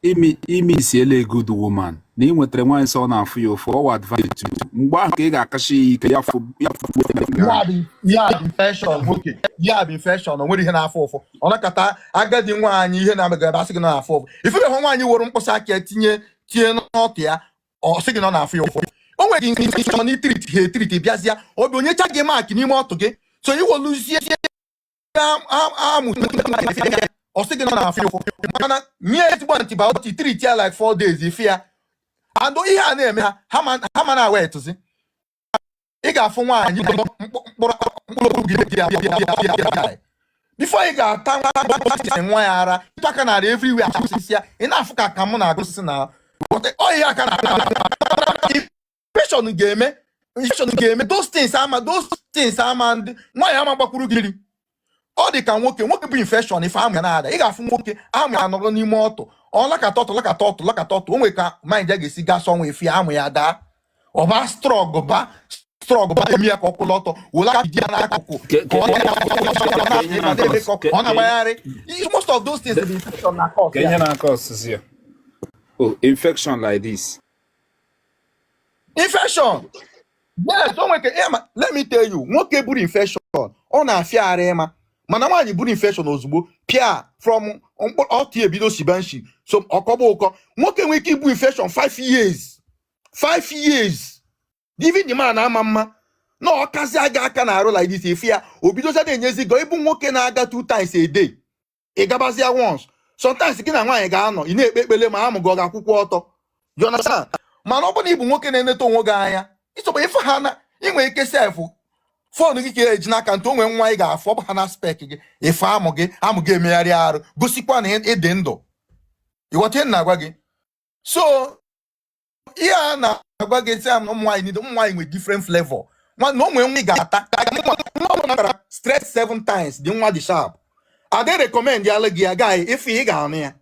imi isiela a good woman na ị nwetara nwaanyị sọ na-afụ ya ụfụ ọwa advantage mgbe ahụ ka ị ga-akashi ya ike ya bụ infection nwoke ya bụ infection o nwere ihe na-afụ ụfụ ọ nakọta agadi nwaanyị ihe na-amegara asị gị na afụ ụfụ ifere hụ nwaanyị were mkpụsa aka tinye n'ọtụ ya ọ sị gị na ọ na-afụ ya ụfụ o nwere infection itiriti ha etiriti bịazịa obi onyecha gị maakị n'ime ọtụ gị so iwoluzie amụ ọ sị gị na ọ na-afụ ya ụfụ mana nye ezigbo antibiotic treat ya like 4 days ife ya and ihe a na-eme ha ma na wetụzi ị ga-afụ nwaanyị mkpụrụ gị bifo ị ga-ata nwa ya ara ịtụ aka narị everywhere asịsị ya ị na-afụ ka mụ na-agụsịsị na ọhịa aka na infection ga-eme those things ama ndị nwaanyị ama gbakwuru gị ọ dị ka nwoke bụ infection ife amụ ya na-ada ị ga-afụ nwoke amụ ya nọrọ n'ime ọtụ ọ lakata ọtụ o nwere ka mind ya ga-esi gaa sọnwa efi amụ ya daa ọba strọg ba emi ya ka ọkwụlụ ọtọ wụla aka dị ya n'akụkụ ọ na-agbagharị most of those things bụ infection na cause ya na cause ya infection like this infection yes o nwere ka let me tell you nwoke buru infection ọ na-afịa ara ịma mana nwaanyị buru infection ozugbo pịa from ọtụ ebido sibanshi so ọkọba ụkọ nwoke nwere ike ibu infection 5 years even the man ama mma na ọkazi aga aka na arụ like this efi ya obidoza na-enyezi go ibu nwoke na-aga 2 times a day ị gabazia once sometimes gị na nwaanyị ga-anọ ị na-ekpe ekpele ma amụ gị ọ ga-akwụkwọ ọtọ Jonathan mana ọ bụ na ịbụ nwoke na-eneta onwe gị anya ịchọkwa ife ha na inwe ike sefụ fon gị ka eji n'aka ntụ onwe nwa ị ga-afụ ọ bụ ha na spek gị ife amụ gị emegharị arụ gosikwa na ịdị ndụ ịghọta ihe na-agwa gị so ihe a na-agwa gị sị m ụmụ nwaanyị nwere different flavor na onwe nwa ị ga-ata nwa stress 7 times dị nwa dị sharp adị recommend ya gị agaghị ife ị ga-anụ ya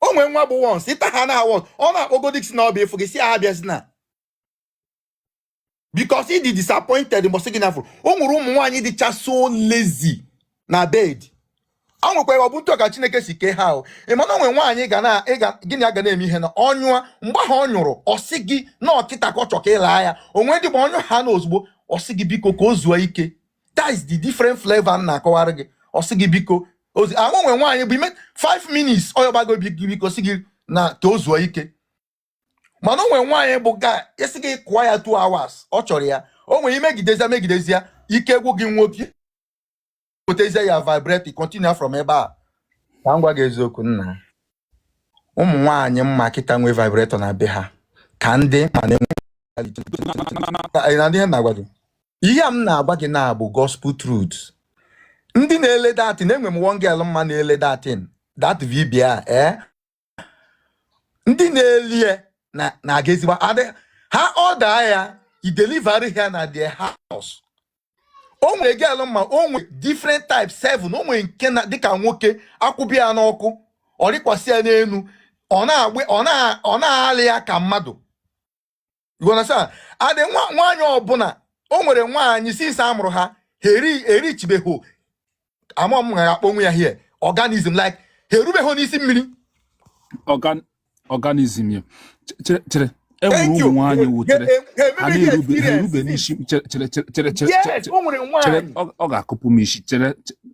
onwe nwa bụ once ịta ha na awọd ọ na-akpọgodik si na ọbịa efu gị si abịazi na because ị dị disappointed mbọsị gị n'afọ o nwere ụmụ nwaanyị dịcha so lazy na bed ọ nwekwara ọbụntụ ka Chineke si kee ha ị mana onwe nwaanyị gịnị aga na-eme ihe na ọnyụa mgbe ahụ ọ nyụrụ ọ sị gị na ọkịta ka ọ chọ ka ị laa ya onwe dị ma ọnyụ ha na ozugbo ọ sị gị biko ka o zuo ike that is the different flavor na-akọwara gị ọ sị gị biko onwe nwaanyị bụ ime 5 minutes ọ yọgbago biko sị gị na ka o zuo ike mana onwe nwaanyị bụ ga esi gị kụọ ya 2 hours ọ chọrọ ya o nwere imegidezi ya ike egwu gị nwoke potezie ya vibrate continue from ebe a ka m gwa gị eziokwu nna ụmụ nwaanyị mma kịta nwee vibrator na be ha ka ndị na-agwa gị ihe m na-agwa gị na bụ gospel truth ndị na-ele datin enwe m one girl mma na-ele datin that VBA ndị na-elie na-aga ezigbo ha ọda ya idelivery ha na their house o nwere girl mma o nwere different types 7 o nwere nke na dịka nwoke akwụbi ya n'ọkụ ọ rịkwasị ya n'elu ọ na-alị ya ka mmadụ gonasa adị nwaanyị ọbụla o nwere nwaanyị since amụrụ ha erichibeghị amam ga-akpọ onwe ya here organism like ha erubeghị n'isi mmiri organism ya chere enwere ụmụ nwaanyị wutere ha na-erube n'isi chere ọ ga-akụpụ m isi chere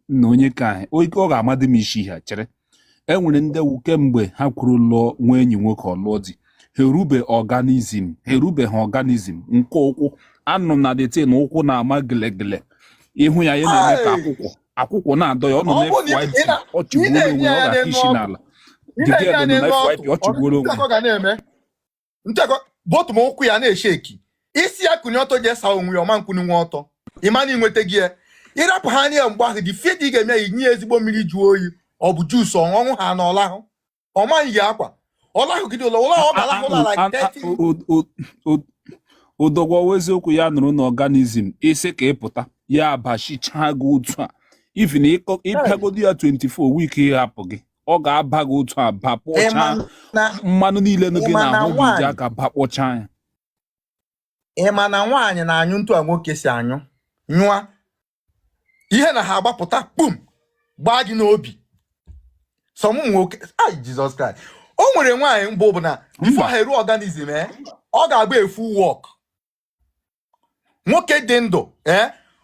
na onye ka anyị ọ ga-amadị m isi ha chere enwere ndị ewu kemgbe ha kwuru lụọ nwa enyi nwoke ọlụọ di ha erubeghị organism nke ụkwụ anụ na dete na ụkwụ na-ama gelegele ịhụ ya na-eme ka akwụkwọ na-adọ ya ọ nọ n'FYP ọ chịgbuola onwe ya ọ ga-aka isi n'ala ọ chịgbuola onwe nchekwa botu m ụkwụ ya na-esheki isi ya kụnye ọtọ ji esa onwe ya ọma nkwụnye nwa ọtọ ịmana inweta gị ya ịrapụ ha anya mgbe ahụ dị fie dị ga-eme ya inye ezigbo mmiri jụọ oyi ọ bụ juice ọṅụṅụ ha na ọlahụ ọmaghị ya akwa ọlahụ gị dị ụlọ ọ galahụla like 30 odogwo eziokwu ya nụrụ na organism isi ka ịpụta ya abachichaa gị otu a even ịpịagodi ya 24 week ịhapụ gị ọ ga-aba gị otu a bapụchaa mmanụ niile gị na-ahụ gị ji aka bakpọchaa ya ịma na nwaanyị na-anyụ ntụ a nwoke si anyụ nyụa ihe na ha agbapụta kpum gbaa gị n'obi sọmụ nwoke Jizọs Kraịst o nwere nwaanyị mbụ bụ na before ha eru organism ọ ga-agba efu work nwoke dị ndụ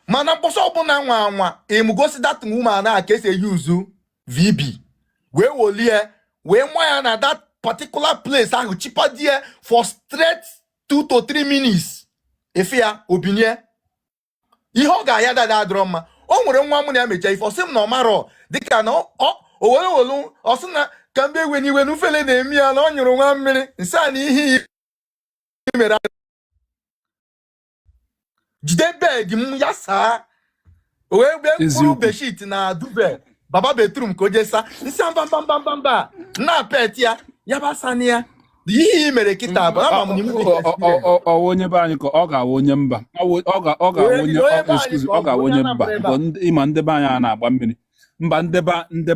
mana mkpọsọ ọbụla nwa anwa emugosi that woman a ka esi eyuzu VB wee wolie wee nwa ya na that particular place ahụ chipadie for straight 2 to 3 minutes efe ya obinye ihe ọ ga-aya dada adịrọ mma. O nwere nwa mụ na ya mecha ife ọsị m na ọmarọ dịka na owelu ọsị na ka mbe ewe n'iwe n'ufele na-eme ya na ọ nyụrụ nwa mmiri nsị a na ihe mere jide bed m ya saa wee gbe mkpụrụ beshit na duvet baba bedroom ka o jesa nsị mba na pet ya basani ya ihe mere kịta bụ ama m onye be anyị ka ọ ga-awa onye mba ọ ga-awa onye mba ịma ndebe anyị na-agba mmiri mba ndebe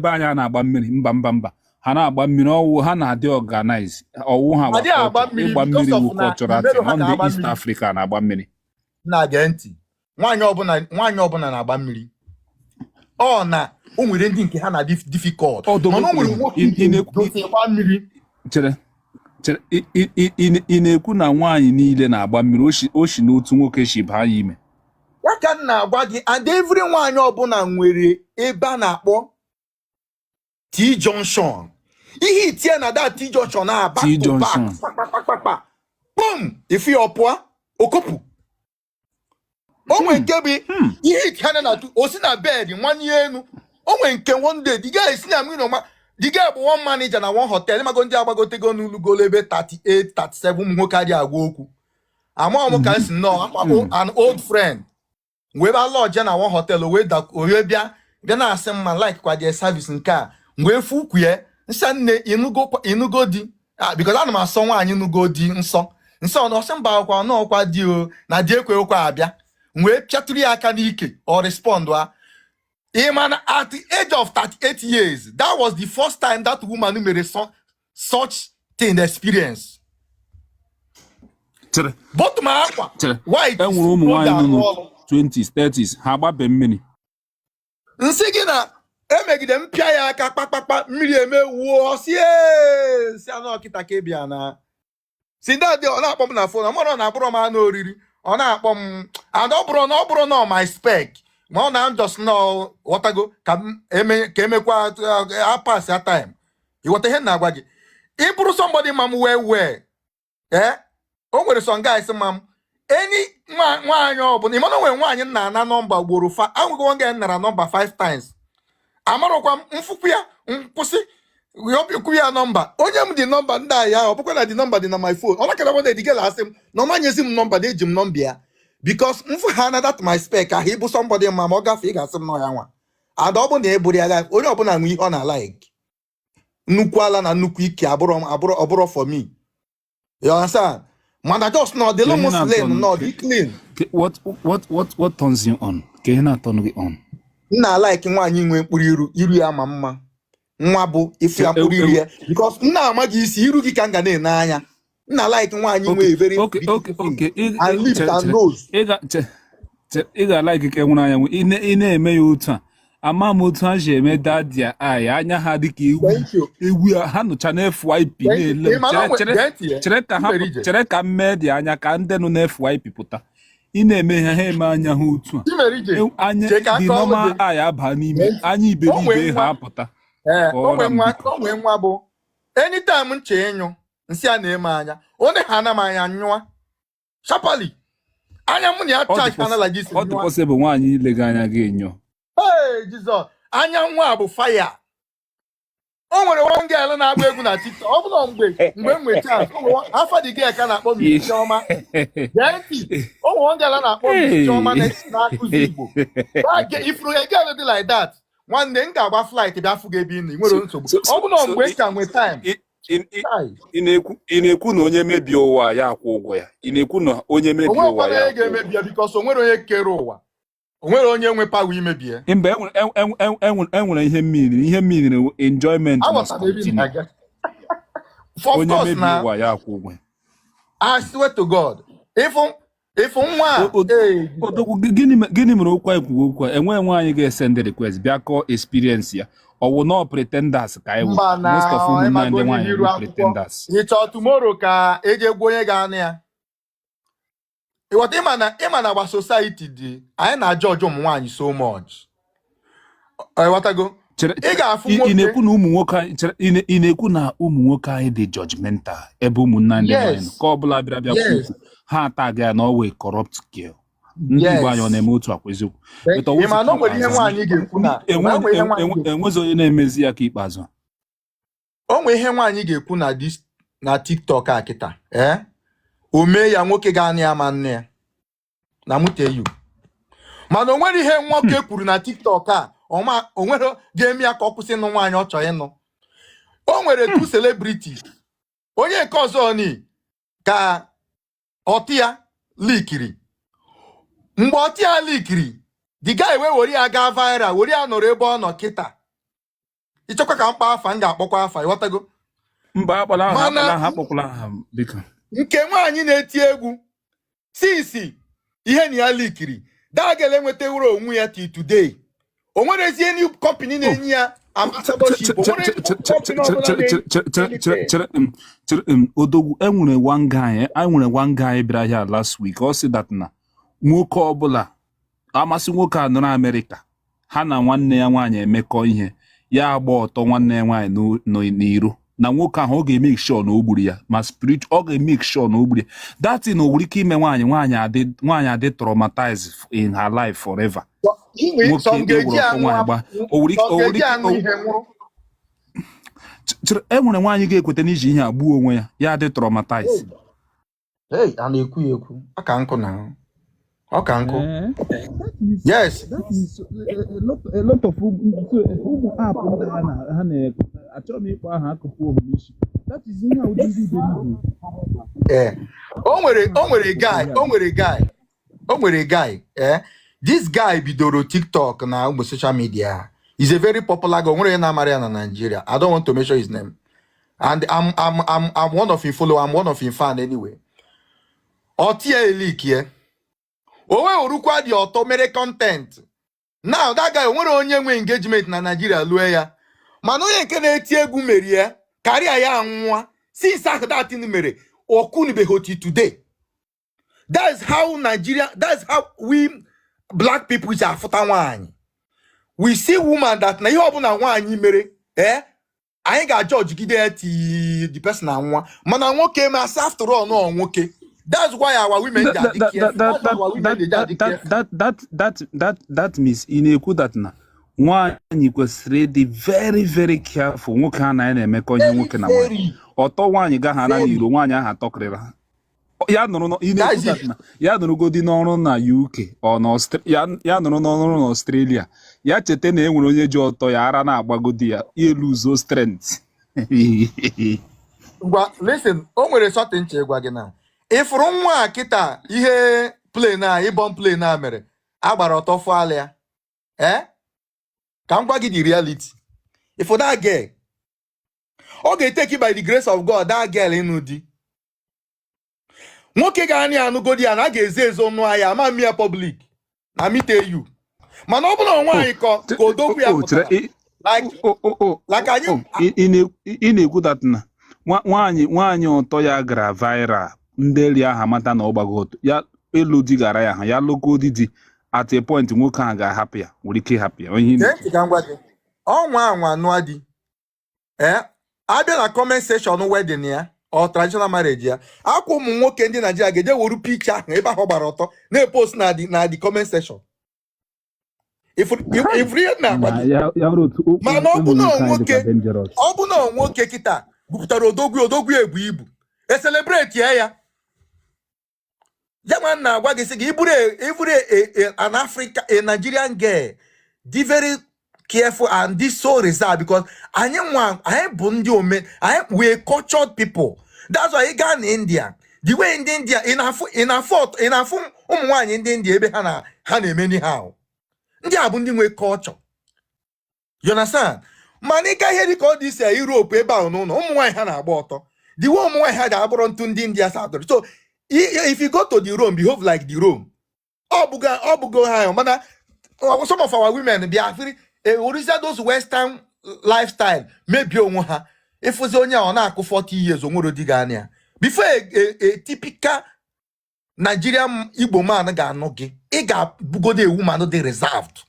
anyị na-agba mmiri mba ha na-agba mmiri ọwụ ha na-adị organize ọwụ ha ịgba mmiri wu cultural ndị East Africa na-agba mmiri na-age ntị nwaanyị ọbụla na-agba mmiri ọ na o nwere ndị nke ha na difficult mana o nwere nwoke gba mmiri chere ị na-ekwu na nwaanyị niile na-agba mmiri o si n'otu nwoke si baa ime ya ka m na-agwa gị and every nwaanyị ọbụla nwere ebe a na-akpọ T-junction ihe itie na that T-junction na back to back boom ife ọpụa okopu onwe nke bụ ihe itie na osi na bed nwanye enu onwe nke one day the guy esi na mmiri ọma the guy bụ one manager na one hotel mago ndị agbagotego n'ulugolo ebe 38 37 ụmụ nwoke adị agwa okwu ama ọmụ ka esi nọ an old friend wee ba lodge na one hotel wee bịa na-asị mma like kwa die service nke a wee fu ukwu ya nsa nne inugo di because ana m asọ nwaanyị nugo di nsọ ọsị mba akwa n'ọkwa di o na di ekwe okwa abịa wee pịatụrụ ya aka n'ike or respond man, at the age of 38 years, that was the first time that woman who made such thing experience. But my aqua, why? 20s, 30s, how about Bemini? Nsigina, make them pia kapa million was yes, I know kita kebiana. See that they are not on phone, I'm on a broma no really, on a bomb, and obro no my spec. Ma na just know what I go can emekwa pass that time. You what the hell na gwa gi. If put somebody mam where o nwere some guys mam any nwaanyị ọbụla ịma na nwe nwaanyị nna na number gboro fa anwego nge nara number 5 times. Amarokwa mfukwu ya nkwụsị yopikwu ya number. Onye m di number nda ya ọbụkwa na di number dị na my phone. Ona kala wonde di girl asị m na manyezi m number dey jim number ya. Because mfu hana that my spec he bụ somebody mama ọ gafe ị ga-asị m nọ ya nwa ada ọ bụ na eburu ya ga onye ọbụla nwe ihe ọ na like nnukwu ala na nnukwu ike abụrụ for me you understand mana just no the Muslim no be clean what turns you on ke na turn you on na like nwaanyị nwe mkpụrụ iru ya ma mma nwa bụ ife ya mkpụrụ iru ya because nna amaghị isi iru gị ka nga na-ene anya na like nwaanyị nwe very and lips and nose ị ga like ke nwere anya ị na-eme ya otu a ama m otu a ji eme dadia anya ha dịka egwu ha nụcha na FYP na-ele chere ka mme dị anya ka ndị nọ na FYP pụta ị na-eme ha eme anya ha otu a anya dị normal aya aba n'ime anya iberibe ha apụta onwe nwa bụ anytime nche enyo nsi a na-eme anya onye ha na m anya nyụa sharply anya m na ya charge anala gị ọ dị possible nwaanyị ilega anya gị enyo Jesus anya nwa bụ fire o nwere one girl na-agba egwu na TikTok ọ bụla mgbe m chance afa dị girl ka na-akpọ m Chioma genti o nwere one girl na-akpọ m Chioma na-akụzi Igbo ifuru a girl dị like that nwanne m ga-agba flight bịa fụ gị ebe ị nwere nsogbu ọ bụla mgbe ka nwe time ị na-ekwu na onye mebie ụwa ya akwụ ụgwọ ya ị na-ekwu na onye mebie ụwa ya ga-emebie because o nwere onye kere ụwa o nwere onye nwe power imebie mgbe enwere ihe mmiri enjoyment for onye course mebie na ụwa ya akwụ ụgwọ I swear to God even If nwa Odogwu gịnị mere okwu ekwu okwu enwe nwaanyị ga-esend request bịa kọọ experience ya ọwụ nọ pretenders ka anyị mba most of na ụmụnne ndị ịmago nwaanyị n'iru bụ akwụkwọ pretenders. ịchọ tomorrow ka eje gwa onye ga-anụ ya ịghọta ịma na agba society dị anyị na-ajọjụ ụmụ nwaanyị so much ịghọtago ị ga-afụ nwoke ị na-ekwu na ụmụ nwoke ị na-ekwu na ụmụ nwoke anyị dị judgmental ebe ụmụnna ndị nwaanyị nọ ka ọ bụla bịara bịa kwukwu ha ataga ya na ọwe corrupt girl ndị Igbo anyị ọ na-eme otu akwa eziokwu ịma na o nwere ihe nwaanyị ga-ekwu na enwezi onye na-emezi ya ka ikpeazụ o nwere ihe nwaanyị ga-ekwu na TikTok a kịta o mee ya nwoke ga-anụ ya ma nne ya na muteyu mana o nwere ihe nwoke kwuru na TikTok a o nwere ga-eme ya ka ọ kwụsị ịnụ nwaanyị ọ chọrọ ịnụ o nwere two celebrities onye nke ọzọ ni ka ọtị ya likiri mgbe ọtị ya likiri the guy were ya gaa viral were ya nọrọ ebe ọ nọ kịta ịchọkwa ka mkpa afa m ga-akpọkwa afa ịghọtago mba akpọkwala ha biko nke nwaanyị na-eti egwu sinsi ihe na ya likiri dagele enwetaworo onwe ya till today o nwere ezi new company na-enye ya ambassadorship Odogwu enwere one guy bịara here last week ọ sị that na nwoke ọbụla amasị nwoke a nọ n'Amerịka ha na nwanne ya nwaanyị emekọ ihe ya agba ọtọ nwanne ya nwaanyị n'iro na nwoke ahụ ọ ga-emake sure na o gburu ya ma spiritual ọ ga-emake sure na o gburu ya that thing o nwere ike ime nwaanyị adị traumatized in her life forever. Enwere nwaanyị ga-ekweta n'iji ihe a gbuo onwe ya ya adị traumatized. A na-ekwu ya ekwu aka nkụ na ọka nkụ. Yes. A lot of ụmụ app ndị ha na-achọ m ịkpọ aha akụkụ omume isi. That is ihe ụdị ndị Igbo. O nwere guy this guy bidoro TikTok na ụmụ social media. He's a very popular guy. Nwere na Maria na Nigeria. I don't want to mention his name. And I'm one of his followers. I'm one of his fan anyway. Otia elik here. Owe orukwa di ọtọ mere content. Now that guy nwere onye nwe engagement na Nigeria lue ya. Mana onye nke na-eti egwu mere ya. Career ya anwa. Since that thing mere okunbe hoti today. That's how we black people is afuta nwanyi. We see woman that na ihe ọbụla nwaanyị mere anyị ga-judge gide the person anwa mana nwoke ma after all no nwoke. That's why our women that means in ekwu that na nwaanyị kwesịrị ịdị very very careful nwoke a na-emekọ ihe nwoke na nwaanyị ọtọ nwaanyị gaha na n'iro nwaanyị ahụ atọkịrịrị ha ya nụrụgodi n'ọrụ na UK ya nụrụ n'ọrụ na Australia ya cheta na enwere onye ji ọtọ ya ara na-agbagodi ya eluzo strength. Listen, o nwere something nche gwa gị na ifuru nwa kịta ihe plane a ịbọn plane a mere agbara ọtọ fụala ya ka m gwa gị the reality if that girl ọ ga-eteki by the grace of God that girl ịnụ di nwoke ga-anị anụgodi ya na a ga-ezo ezo nụ ahịa ama mmịa public na mite you mana ọ bụla nwaanyị ka odogwu ya pụtara like anyị ị na-ekwu that na nwaanyị ọtọ ya gara viral ndị eri aha mata na ọ gbago ọtọ ya elu di gara ya ha ya lụgodi di at a point nwoke ahụ ga-ahapụ ya nwere ike ịhapụ ya ọnwa anwa nụọ di abịa na comment section wedding ya ọ traditional marriage ya akwa ụmụ nwoke ndị Nigeria ga-eje wuru picture ahụ ebe ahụ gbara ọtọ na-epost na the comment section mana ọ bụ na nwoke kịta bupụtara odogwu ebu ibu celebrate ya German na-agwa gị sị gị iburu an Africa a Nigerian girl be very careful and this so reserved because anyị bụ ndị we cultured people. That's why you go in India the way in India in afọ ụmụ nwaanyị ndị India ebe ha na-eme anyhow ndị a bụ ndị nwe culture, you understand? Mana ịga ihe dịka ọ dị isi Europe ebe ahụ n'ụlọ ụmụ nwaanyị ha na-agba ọtọ the way ụmụ nwaanyị ha ga-abụrụ ntụ ndị India sadoro so If you go to the Rome, behave like the Rome. Obugo high, man. Some of our women, they are very, those Western lifestyle, maybe on ha. If was only on 40 years, on Digania. Before a typical Nigerian Igbo man ga no gay, e ga bugo de woman no de reserved.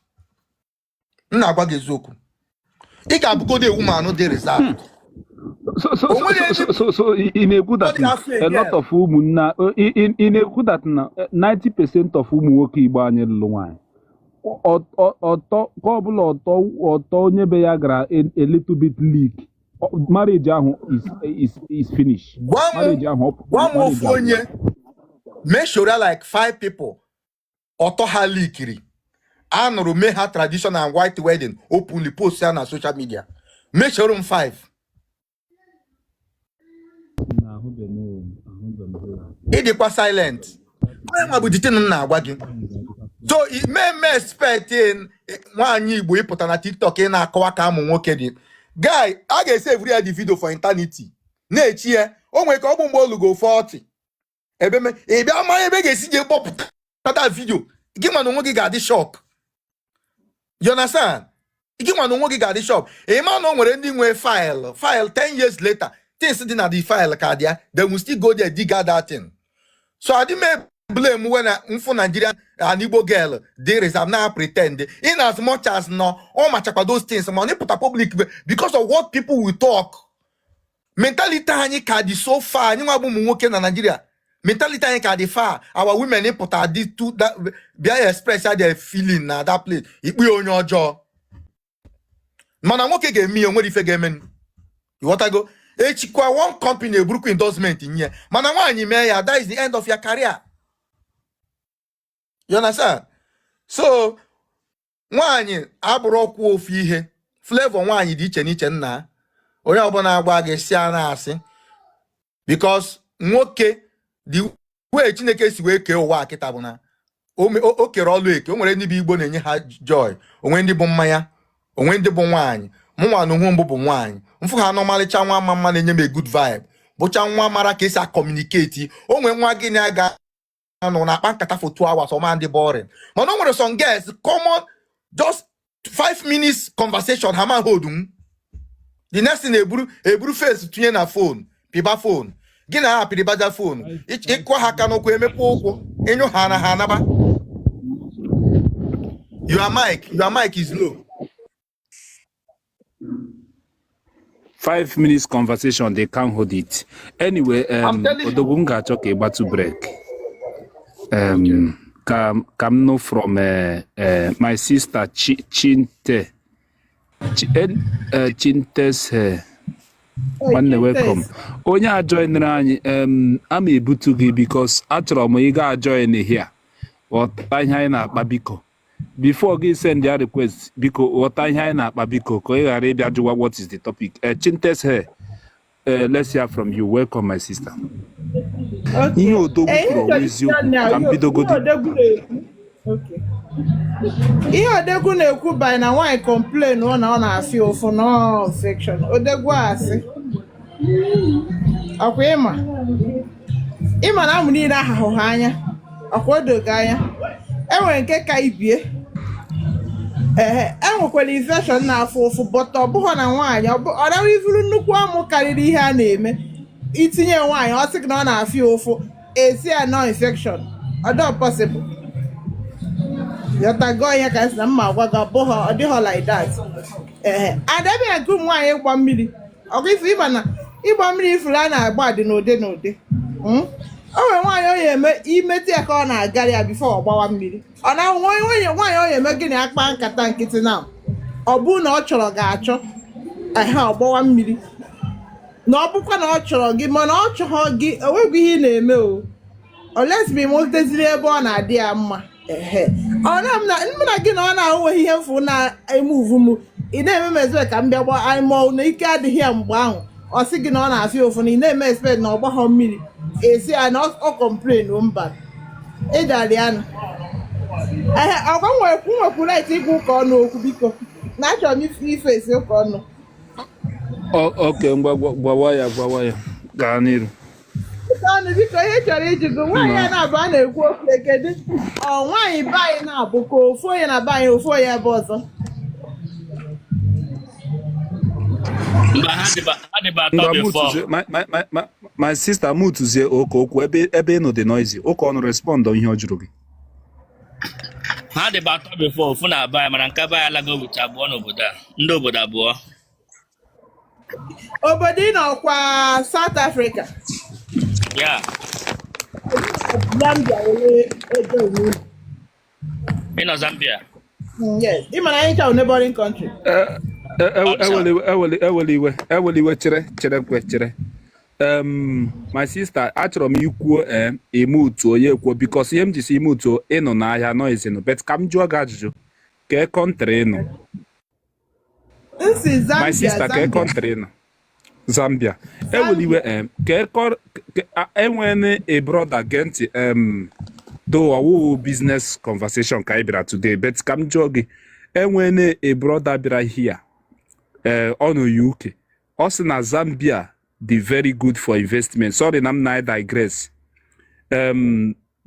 Na gwa gezoku. E ga bugo de woman no de reserved. So in a good that a lot of women now in a good that 90% of women work Igbo anya lụnwa. Ọtọ onye be ya gara a little bit leak. Marriage is finished. Marriage onye make sure like 5 people ọtọ ha leakiri. Anụrụ mee ha traditional and white wedding openly post ya na social media. Make sure 5. Ịdịkwa silent. Nwa bụ dite na agwa gị. So it may expect in nwaanyị Igbo ịpụta na TikTok ị na-akọwa ka amụ nwoke dị. Guy, I ga save the video for eternity. Na-echi ya, o nwere ka ọ bụ mgbe olugo 40. Ebe me, ebe ama ebe ga-esi je popụta that video. Gị ma na onwe gị ga-adị shock. You understand? Gị ma na onwe gị ga-adị shock. Ị ma na o nwere ndị nwe file 10 years later. Things dị na the file ka dị ya, they will still go there dig out that thing. So I didn't blame when for Nigeria an Igbo girl they reserve now pretend in as much as no all my those things money put a public because of what people will talk. Mentality anyị ka dị so far anyị nwa bụ ụmụ nwoke na Nigeria. Mentality anyị ka dị far. Our women put a this to that be express their feeling na that place. Ikpe onye ọjọọ. Mana nwoke ga-eme onwe ife ga-eme. You want to go? Echikwa one company ebruku endorsement in here. Mana nwaanyị mee ya, that is the end of your career. You understand? So, nwaanyị abụrụ okwu ofu ihe. Flavor nwaanyị dị iche n'iche nna. Onye ọbụla agba gị si ana asị. Because nwoke the way Chineke si wee kee ụwa akịta bụ na o kere ọlụ eke. O nwere ndị bụ Igbo na-enye ha joy. Onwe ndị bụ mmanya. Onwe ndị bụ nwaanyị. Mụnwa na onwe mbụ bụ nwaanyị. Mfu ha n'ọmalịcha nwa mama na-enye m a good vibe. Bụcha nwa mara ka esi a communicate. O nwere nwa gị na-aga no na akpa nkata for 2 hours or man dey boring. But no nwere some girls common just 5 minutes conversation ha man hold the next thing eburu face tunye na phone piba phone gị na ha piribaja phone ịkwa ha ka n'okwu emepe ụkwụ enyo ha na ha naba. Your mic is low. 5 minutes conversation they can't hold it anyway. Odogunga talk about to break. Come no from my sister Chinte. Chinte's one welcome. Onya join anyị I'm able to give because achọrọ m ị ga join here. What ihe anyị na-akpa biko. Before you send your request, biko what ihe anyị na-akpa biko ka ị ghara ịbịa jụwa what is the topic. Chinte's here. Let's hear from you. Welcome, my sister. Okay. Ihe odegu na-ekwu by na nwaanyị complain ọ na-afị ụfụ no infection. Odegu asị. Ọkwa ịma na amụ niile ahahụ ha anya. Ọkwa odoga anya. Enwere nke ka ibie. Enwekwara infection na-afụ ụfụ but ọ bụghị na nwaanyị ọ dawa ifuru nnukwu amụ karịrị ihe a na-eme itinye nwaanyị ọ sị gị na ọ na-afị ụfụ esi ya no infection ọ dị possible. Yotago ihe ka esi na mma agwa gị ọ dịghọ like that. Adabịa nke ụmụ nwaanyị ịgba mmiri ọkụ ifu ịma na ịgba mmiri ifuru a na-agba dị n'ụdị. O nwere nwaanyị onye eme imeti ya ka ọ na-agara ya bifo ọ gbawa mmiri. Ọ na nwaanyị onye eme gịnị akpa nkata nkịtị na ọ bụ na ọ chọrọ ga-achọ ọ gbawa mmiri. Na ọ bụkwa na ọ chọrọ gị mana ọ chọrọ gị onwegwu ihe ị na-eme o. Olesbi moteziri ebe ọ na-adị ya mma. Ọ na gị na ọ na-ahụweghị ihe mfu na-eme uvu m ị na-eme mezue ka m bịa gba anyị na ike adịghị ya mgbe ahụ ọ sị gị na ọ na-afịa ụfụ na ị na-eme expect na ọ gbaghọ mmiri esi ya na ọ complain mba ịdara ya na ọgwa nwekwu right ịgwa ụka ọnụ okwu biko na achọrọ m ife esi ụka ọnụ. Okay, gbawa ya gaa n'iru. ọnụ biko ihe chọrọ ijugo nwaanyị na-abụ a na-ekwu okwu kedu nwaanyị be anyị na-abụ ka ofu onye na be anyị ofu onye ebe ọzọ my sister mutuzie oke okwu ebe ị nọ dị noisy oke ọnụ respond ihe ọ jụrụ gị ha dịba atọ before ofu na aba mana nke aba ya alago ụbọchị abụọ n'obodo a ndị obodo abụọ obodo ị nọkwa South Africa ya Zambia were ebe owu ị nọ Zambia yes ị mara anyị chọrọ neighboring country ewele iwe chere my sister achọrọ m ikwuo ime utu onye kwuo because ihe m jisi ime utu ịnọ n'ahịa noizinụ bet ka m jụọ gị ajụjụ ka kọntrị ịnụ my sister ka kọntrị ịnụ Zambia ewele iwe enwere a brother gee ntị though ọwụwụ business conversation ka anyị bịara today bet ka m jụọ gị enwere a brother bịara here ọ nọ UK ọ sị na Zambia dị very good for investment sorry na m na digress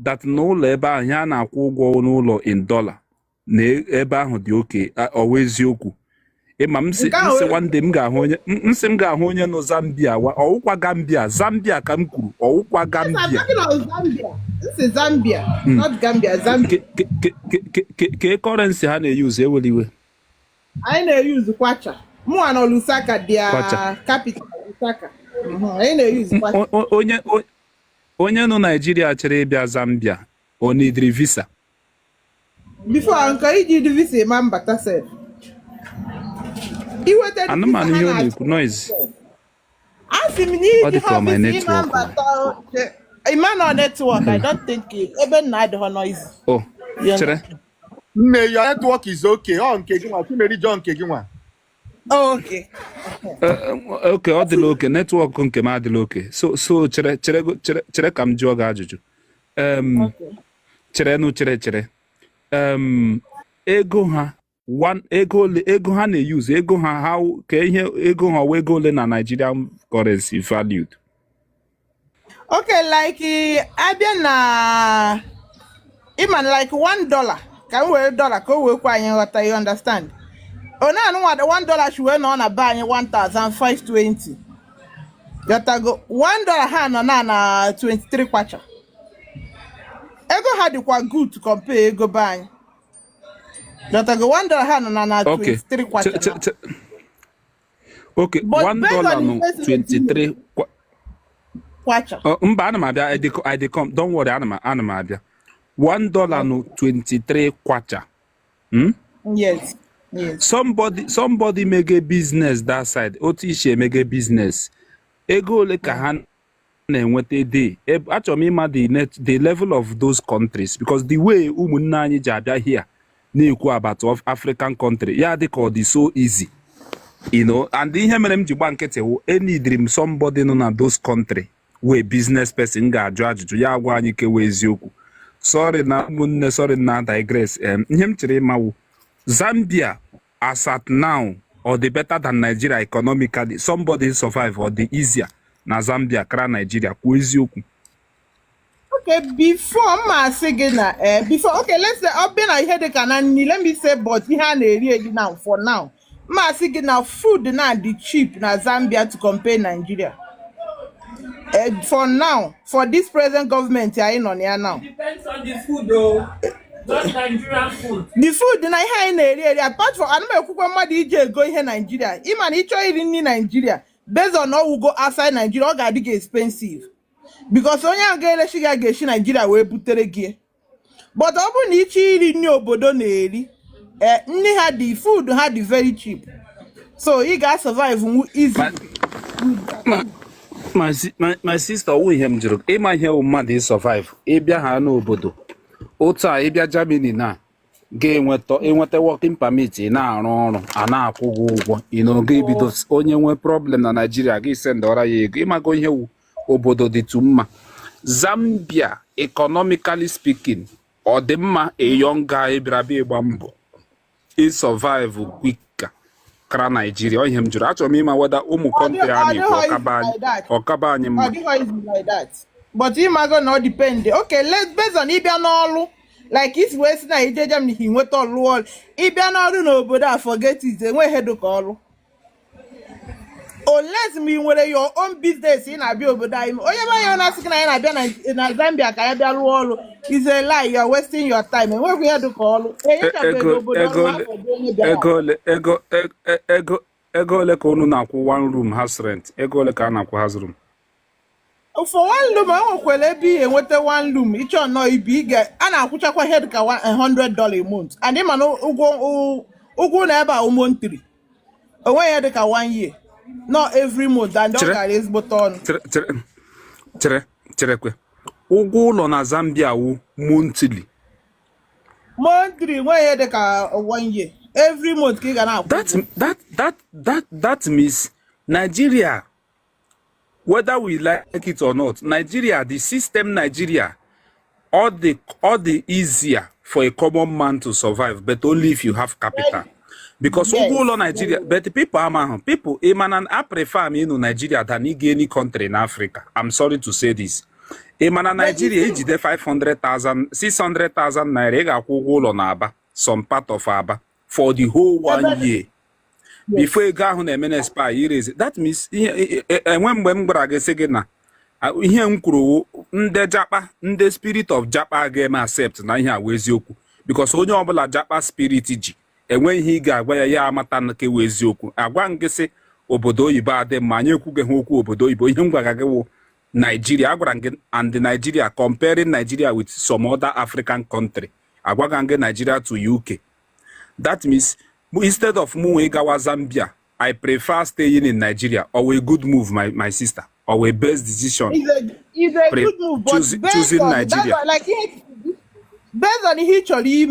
that n'ụlọ ebe ahụ ya na-akwụ ụgwọ n'ụlọ in dollar na ebe ahụ dị oke ọwa eziokwu ịma m sị nwanne m ga-ahụ onye nọ Zambia ọwụkwa Gambia Zambia ka m kwuru ọwụkwa Gambia ke currency ha na-eyuzu eweliwe anyị na-eyuzu kwacha mụnwa nọ Lusaka dia capital Lusaka anyị na-eyuzu kwacha onye nọ Nigeria chere ịbịa Zambia o nidiri visa before nke iji dị visa ma mbata sef iweta anụmanụ ihe ọ na-ekwu noise asị m n'iji office ịma mbata Emmanuel network I don't think ebe nna adịghị noise chere nne your network is okay ọ nke gị nwa Chimeri John nke gị nwa okay ọ dịla oke netwọk nke m adịla oke so chere ka m jụọ gị ajụjụ chere ego ha ego ha na-eyuzu ego ha ka ihe ego ha ọwa ego ole na Nigerian currency valued okay like abịa na ịman like $1 ka m were dollar ka o wee kwa anyị nghọta you understand ona anụ $1 shi wee nọ na be anyị 1520 gotago $1 ha nọ na 23 kwacha ego ha dịkwa good to compare ego be anyị gotago $1 ha nọ na 23 kwacha okay $1 no 23 kwacha mba ana m abịa I dey come don't worry ana m abịa $1 no 23 kwacha yes somebody mege business that side otu ishi emege business ego ole ka ha na-enweta dey achọrọ m ịma the level of those countries because the way ụmụnne anyị ji abịa here na-ekwu about of African country ya dị ka ọ dị so easy you know and ihe mere m ji gba nkịtị wụ enidiri m somebody nọ na those country wee business person ga-ajụ ajụjụ ya agwa anyị kewe eziokwu sorry na ụmụnne sorry na digress ihe m chere ịmawu Zambia as at now or the better than Nigeria economically somebody survive or the easier na Zambia kara Nigeria kwa eziokwu okay before ma say gị na before okay let's say ọ bịa na ihe dị ka na nni let me say but ihe a na-eri now for now ma say gị na food na dị cheap na Zambia to compare Nigeria for now for this present government anyị nọ na ya now depends on the food though. Not Nigerian food. The food na ihe anyị na-eri apart from anụ ekwukwe mmadụ iji ego ihe Nigeria ịma na ịchọ iri nri Nigeria based on all we go outside Nigeria ọ ga-adị gị expensive because onye ahụ ga-elechi gị ga-eshi Nigeria wee butere gị but ọ bụrụ na ịchọ iri nri obodo na-eri nri ha dị food ha dị very cheap so ị ga-survive easy. my sister wụ ihe m jụrụ ịma ihe mmadụ survive ịbịa ha n'obodo otu a ịbịa Germany na ga-enweta working permit na-arụ ọrụ a na-akwụ gị ụgwọ ịnọga ebido onye nwee problem na Nigeria gị send ọra ya ego ịmago ihe wu obodo dịtụ mma Zambia economically speaking ọ dị mma eyonga ịbịara bịa ịgba mbọ survive quicker kara Nigeria ọ ihe m jụrụ achọrọ m ịma weda ụmụ kọntrị a na-ekwu ọkaba anyị mma but imago na depend. Okay, let's based on ịbịa n'ọlụ like isi wee si na ije Germany ka inweta ọlụ ọlụ ịbịa n'ọrụ n'obodo a forget it enweghị edo ka ọlụ unless ma ị nwere your own business ị na-abịa obodo anyị onye be ya na-asị gị na ya na-abịa na Zambia ka ya bịa rụọ ọrụ is a lie, you are wasting your time enweghị edo ka ọlụ enyechabeghị obodo ọrụ afọ dị onye bịara ego ole ka unu na-akwụ one room house rent? Ego ole ka a na-akwụ house room? for one room enwekwara ebe ị enweta one room ịchọ nnọọ ibi a na-akwụchakwa head ka $100 a month and ịma na ụgwọ na ebe a ụmụntiri onwe ya dị ka 1 year not every month and ọ gara ezigbote ọnụ cherekwe ụgwọ ụlọ na Zambia wụ monthly nwe ya dị ka 1 year every month ka ị ga na-akwụ that means Nigeria, whether we like it or not, Nigeria, the system Nigeria, all the easier for a common man to survive, but only if you have capital. Because all Nigeria, but the people, I prefer me in Nigeria than any country in Africa. I'm sorry to say this. Nigeria is the 500,000, 600,000 naira some part of Aba for the whole 1 year. Before you go on MNSPA, you raise it. That means when Braga Segena, the spirit of Japa game accept na here Wezioku. Because only obala Japa spirit ji. And when he got where ya matan ke Wezioku, Agwan say Obodo Iba de Manyoku Hoku Obodo Ibo Yungagago Nigeria and the Nigeria comparing Nigeria with some other African country. Agwagange Nigeria to UK. That means instead of moving to Zambia, I prefer staying in Nigeria. Or a good move, my sister. Or a best decision. It's a good move, but choosing Nigeria. Like based on history,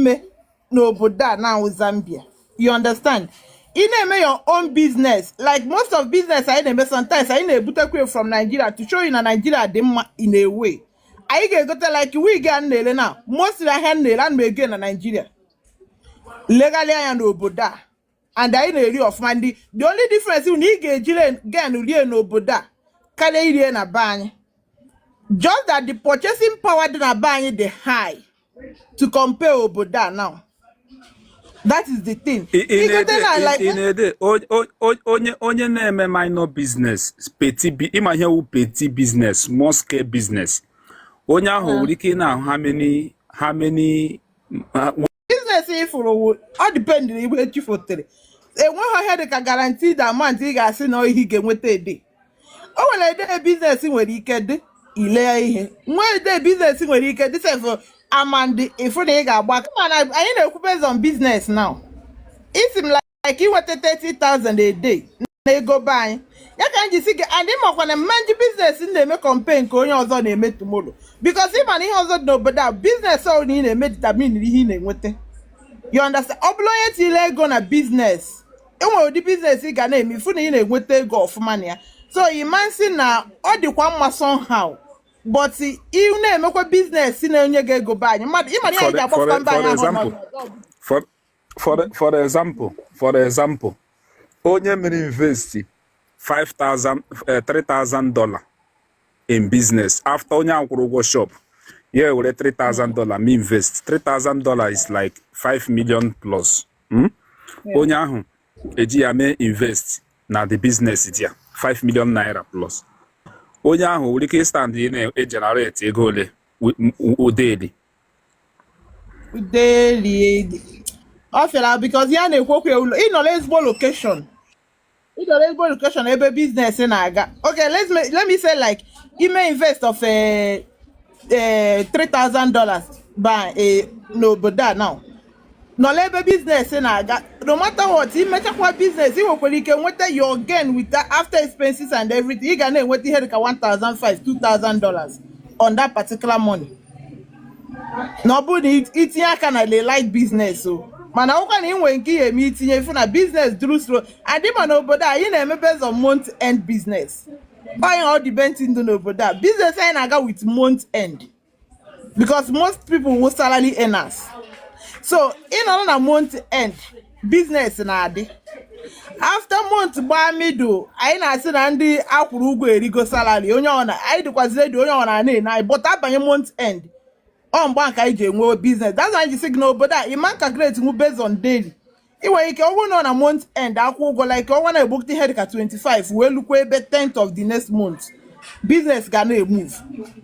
no, but that now Zambia. You understand? You name your own business. Like most of business, I name sometimes I name but from Nigeria to show you in Nigeria in a way. I get like we get now. Most of the hand and me again in Nigeria. Legally and oboda and I area of Mandy. The only difference you need again oboda can na bany. Just that the purchasing power na bany the high to compare oboda now. That is the thing. Onye na-eme minor business, petty business, small scale business. Onye ahụ nwere ike na how many business if all depend on ebe echi fotere. Enweghị ihe dị ka guaranteed amount ị ga-asị na ihe ga-enweta ede. O nwere ede business nwere ike dị ile ihe. Nwere ede business nwere ike dị sef amandi ifu na ị ga-agba. Anyị na-ekwu based on business now. It seems like you want 30,000 a day. Na ego be anyị. Ya ka anyị si gị and ịmakwa na mmanji business na-eme campaign ka onye ọzọ na-eme tomorrow. Because ịma na ihe ọzọ dị n'obodo business ọ na ị na-eme determine ihe ị na-enweta. You understand? Ọ bụrụ onye tile ego na business. Enwere ụdị business ị ga na-eme ifu na ị na-enweta ego ọfụma na ya. So imansi na ọ dịkwa mma somehow. But ị na-emekwa business na-enye gị ego be anyị. Mmadụ ịma na ya ga-agbakwa mba anyị For example, onye mere invest $3,000 in business after onye akwụrụ ụgwọ shop. Yeah, we $3,000 me invest. $3,000 is like 5 million plus. Onye ahụ eji ya mee invest na the business dia 5 million naira plus. Onye ahụ nwere ike stand in a generate ego ole daily. Because ya na-ekwu okwu ụlọ ị nọ ezigbo location. Ị nọ ezigbo location ebe business na-aga. Okay, let me say like you may invest of $3,000 by n'obodo now. No labor business na-aga. No matter what, you mechakwa business, you will nweta your gain with that after expenses and everything. You ga na-enweta ihe dịka $1,500, $2,000 on that particular money. No bụ itinye aka na light business so. Mana ụkwa na inwe nke ihe eme itinye ifu na business duru slow. Adị ma n'obodo anyị na-eme based on month end business. Buying all the bentin do n'obodo business anyị na-aga with month end. Because most people will salary earners. So in on a month end, business na-adị. After month gbaa middle, anyị na-asị na ndị akwụrụ ụgwọ erigo salary onye ọna anyị dịkwazị ready onye ọna na-ene anyị but abanye month end ọ mgba nke anyị ji enwe business. That's why anyị ji sị gị n'obodo a ịma calculate nwu based on daily. I nwere ike ọgwụ nọ na month end akwụ ụgwọ like ọnwa na-egbukta ihe dịka 25 wee lukwa ebe 10th of the next month business ga na-emove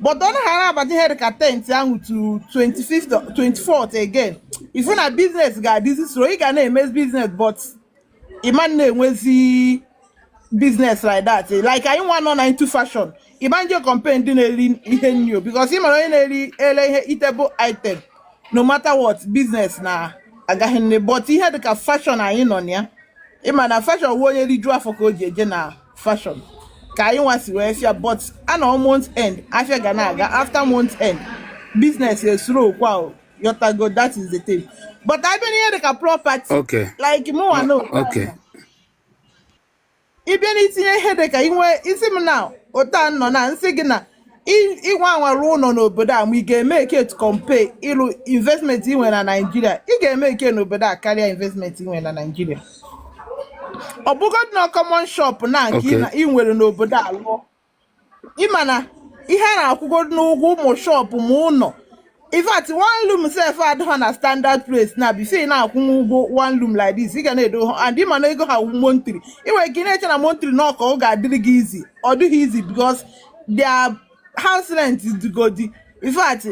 but ọ naghara abata ihe dịka 10th ahụ to 25th 24th again ifu na business ga-adịzi soro ị ga na-emezi business but ịma na-enwezi business like that like anyị nwa nọ na into fashion ịma nje compare ndị na-eri ihe new because ị mara onye na-eri ele ihe eatable item no matter what business na agaghị nne but ihe dịka fashion anyị nọ na ya ịma na fashion wuo onye rijuo afọ ka o ji eje na fashion ka anyị nwasi wee fịa but a na month end afịa ga na-aga after month end business esuro kwa yotago that is the thing but I been here dịka property like mụ wa no ịbịa n'itinye ihe dịka inwe isi m na ụta nọ na nsị gị na ịnwa anwara ụlọ n'obodo a ma ị ga-eme eke to compare ịlụ investment ị nwere na Nigeria ị ga-eme eke n'obodo a karịa investment ị nwere na Nigeria ọ bụgodị na common shop na nke ị nwere n'obodo a lụọ ịma na ihe a na-akwụgodi n'ụgwọ ụmụ shop ma ụlọ in fact one room sef adịghị na standard place na bifo na-akwụ ụgwọ one room like this ị ga na-edo ha and ịma na ego ha montri ị nwere ike na-eche na montri na ọka ọ ga-adịrị gị easy ọ dịghị easy because their house rent dịgodi in fact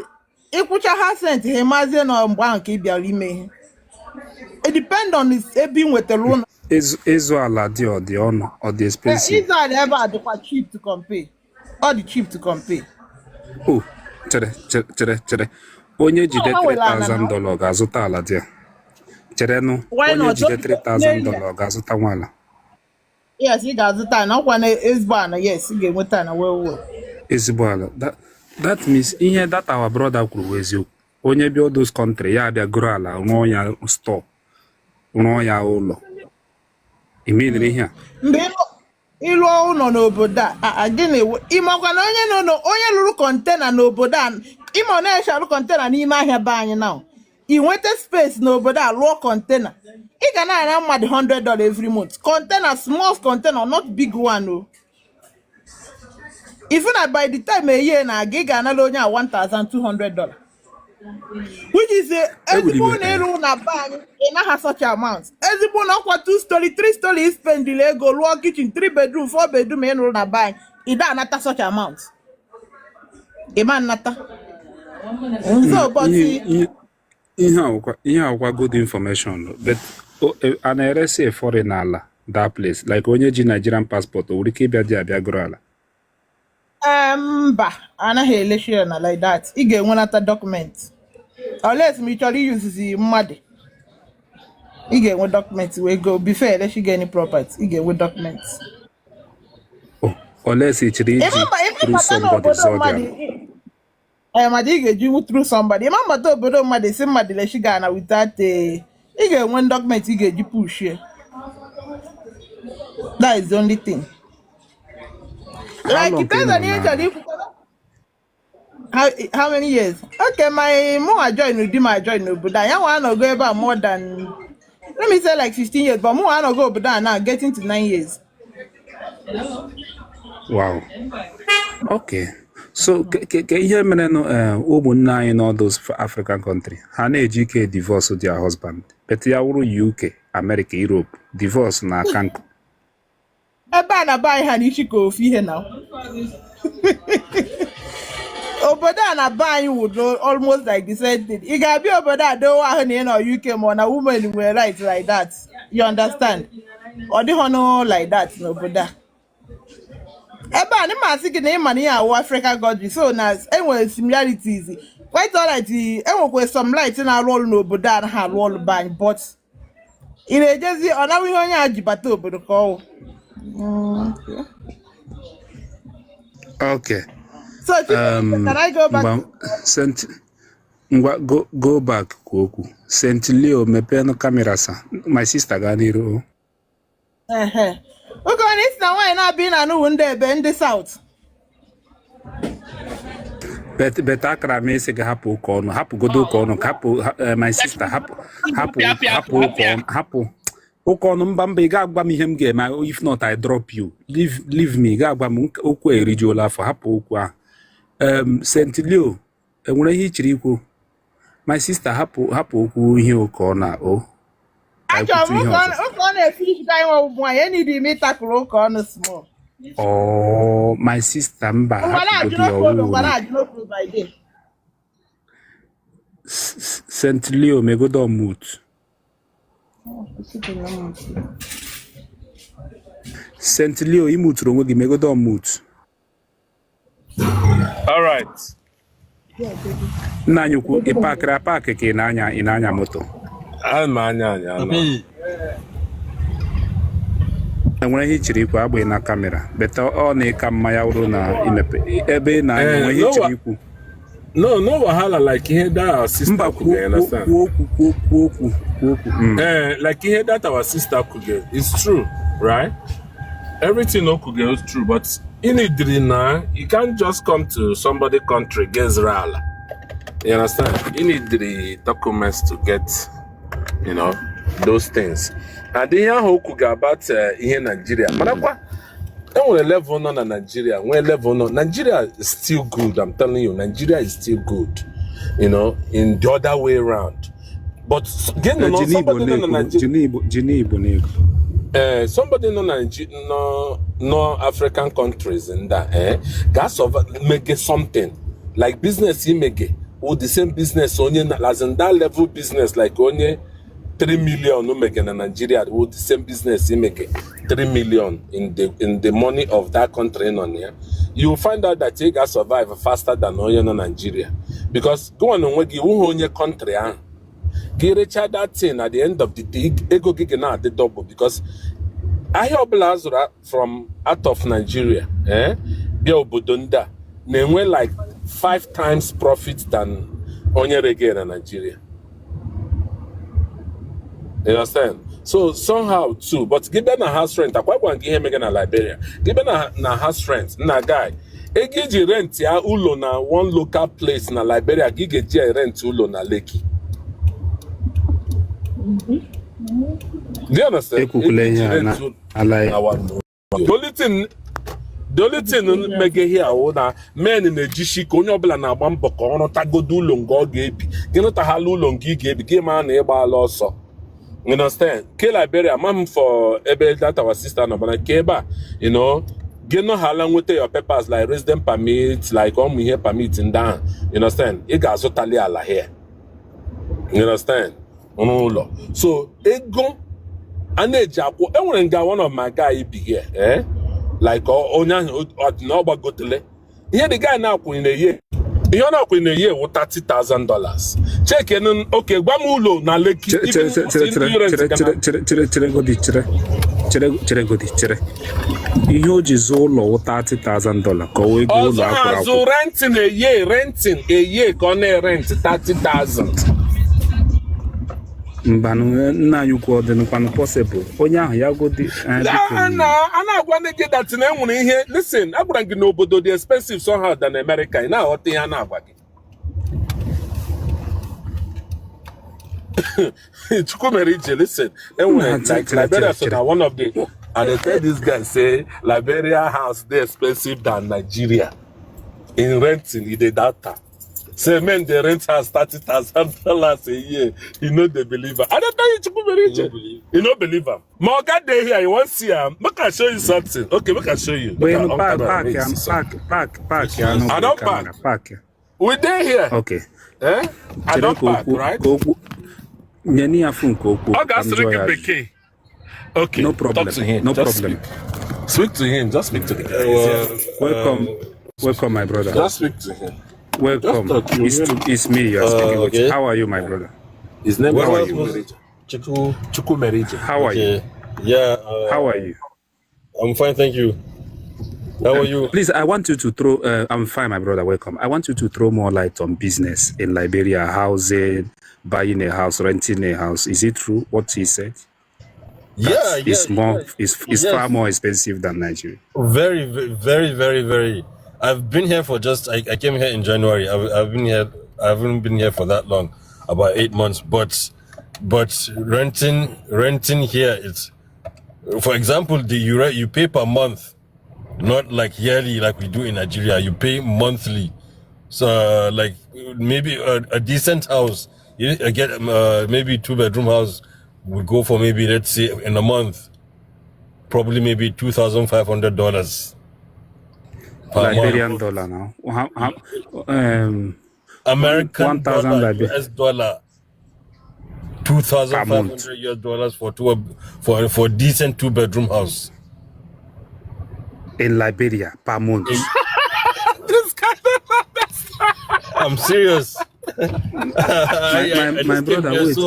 ịkwụcha house rent ha mazie na mgbe ahụ ka ị bịara ime ihe it depend on ebe ị nwetara ụlọ ịzụ ala dị ọ dị ọnụ ọ dị expensive ịzụ ala ebe a dịkwa cheap to compare ọ dị cheap to compare oh chere onye jide $3,000 ga-azụta ala dị cherenụ onye jide $3,000 ọ ga-azụta nwa ala yes ị ga-azụta na ọkwa na ezigbo ala yes ị ga-enweta na well ezigbo ala that means ihe that our brother kwuru eziokwu onye bi those country ya abịa goro ala rụọ ya store rụọ ya ụlọ imedere ihe a mgbe ịlụ ụlọ n'obodo a gịnị ịmakwa na onye lụrụ kọntena n'obodo a ịma na-eche alụ kọntena n'ime ahịa be anyị na ị nweta space n'obodo a lụọ kọntena ị ga na-ara mmadụ $100 every month kọntena small container not big one o ifu na by the time a year na-aga ị ga-anara onye a $1,200 which is ezigbo na ịrụ na be anyị ị naghị such amount ezigbo na ọkwa 2 story 3 story spendili ego lụọ kitchen 3 bedroom 4 bedroom ị nụrụ na be anyị ị da anata such amount ịma nnata so but ihe akwụkwa good information but a na-eresi a foreign ala that place like onye ji Nigerian passport o nwere ike ịbịa dị abịa goro ala mba anaghị eleshi ya na like that ị ga-enwenata document unless ma ị chọrọ iyuzizi mmadụ ị ga-enwe document wee go before eleshi gị any property ị ga-enwe document unless ị chịrị iji through somebody mmadụ ị ga-eji through somebody ịma mbata obodo mmadụ isi mmadụ leshi gị na without ị ga-enwe document ị ga-eji push ya that is the only thing. Like it depends on how many years? Okay, my mom joined Obodo. I want to go about more than let me say like 15 years, but more want to go Obodo now, getting to 9 years. Wow. Okay. So ihe mere no ụmụnne anyị in all those African countries ha na-eji ike divorce their husband but ya wụrụ UK, America, Europe divorce na aka nkụ ebe a na be ha n'ichi ka ofu ihe na obodo a na be anyị would almost like the same thing ị ga-abịa obodo a dowe ahụ na ị nọ UK ma na women nwere right like that you understand ọ dịghị no like that n'obodo a ebe a masị gị na ịma na ihe awụ African country so na enwere similarities quite alright enwekwa some light na-arụ ọrụ n'obodo a naghị arụ ọrụ be anyị but ị na-ejezi ọ naghị ihe onye a ji bata obodo ka ọwụ. Okay. So can I go back? Go back Kwoku. Saint Leo mepeno camera sa. My sister ga n'iru. Oge ọ na-esi na nwaanyị na-abịa na anụ ndị ebe ndị South. Bet akara m esi ga hapụ ụka ọnụ. Hapụ godo ụka ọnụ. Hapụ my sister hapụ ụka ọnụ. Okon mbamba ị ga-agwa m ihe m ga-eme, if not I drop you. Leave me. Ga-agwa m okwu erijuola afọ, hapụ okwu a. St. Leo, enwere ihe ichiri ikwu? My sister, hapụ okwu ihe ụka na o. Oh, my sister, mba. St. Leo, me go down mute. St. Leo, you mute wrong, me go down mute. All right. Nanyuku, ipak ke inanya moto. Enwere ihe ichiri ikwu agba na kamera, beta ọ na-eka mma ya wuru na imepe ebe na enwere ihe ichiri ikwu. No wahala like here that our sister could get, understand? Like here that our sister could get. It's true, right? Everything no could get is true, but in it now, you can't just come to somebody country get Israel. You understand? You need the documents to get, you know, those things. And the here who could get about here Nigeria. Manakwa, when we level on Nigeria, Nigeria is still good. I'm telling you, Nigeria is still good. You know, in the other way around. But again, somebody no African countries in that gas of make something like business he make or the same business only as in that level business like only 3 million no make in Nigeria or the same business he make 3 million in the money of that country on here. You will find out that you can survive faster than only in Nigeria because go on and you own your country get that thing at the end of the day ego gig now the double because I hear Blazura from out of Nigeria, Biobodonda, they went like 5 times profit than Onyerege in Nigeria. You understand? So somehow too, but given a house rent, I want to give him again a Liberia. Given a house rent, na guy, Egiji rent ya ulo na one local place na Liberia, Gige rent ulo na Lekki. Do you understand? The only thing make here na men in the jishi onye obula na agba mbọ ka ọrụ tagodo ụlọ nga ọ ga-ebi gịnị ta hala ụlọ nga ị ga-ebi gị ma na ịgba ala ọsọ. You understand? Ke Liberia mam for ebe that our sister no bana ke ebe you know gị no hala nweta your papers like resident permit like ọmụ ihe permit nda. You understand? Ị ga-azụtali ala here. You understand? Ụlọ. So ego Aneji akwo enwere nga one of my guy be here like onya no gbagotele ihe the guy na akwu in a year ihe na akwu in a year with $30,000 check in okay gwa m ụlọ na Lekki chere ihe o ji zụ ụlọ $30,000 ka o wee go ụlọ akwụrụ akwụ renting a year ka ọ na-rent $30,000 Mbanu na yukwo de nkwan possible onye ahụ ya go di ana agwa nige that na enwere ihe listen agwara gị n'obodo dị expensive somehow than America na aghọta ihe na agwa gị Chukwu mere ije listen enwere like Liberia so na one of the and they tell this guy say Liberia house dey expensive than Nigeria in renting in the data. Say men they rent house $30,000 a year. You know they believe her. I don't tell you to you don't believe her. My God, they here. You want to see her? I can show you something. Okay, we can show you. Park. I don't park. We there here. Okay. I don't park, right? Okay. No problem. Talk to him. No just problem. Speak to him. Just speak to the guy. Welcome, my brother. Just speak to him. Welcome. It's me you're speaking with. Okay. How are you, my brother? His name How are is you? Chuku Merije. How are you? Yeah. How are you? I'm fine, thank you. How are you? Please, I want you to throw. I'm fine, my brother. Welcome. I want you to throw more light on business in Liberia, housing, buying a house, renting a house. Is it true what he said? Yeah, it's more. It's far more expensive than Nigeria. Very, very, very, very. I've been here for I came here in January. I've been here. I haven't been here for that long, about 8 months. But but renting here, it's, for example, you pay per month, not like yearly like we do in Nigeria. You pay monthly. So like maybe a decent house, you get maybe 2-bedroom house would go for maybe, let's say, in a month, probably maybe $2,500 per Liberian month. dollar now. American 1,000 dollar, Liberian US dollar, per month. $2,500 for decent 2-bedroom house In Liberia per month. This guy I'm serious. My brother, wait.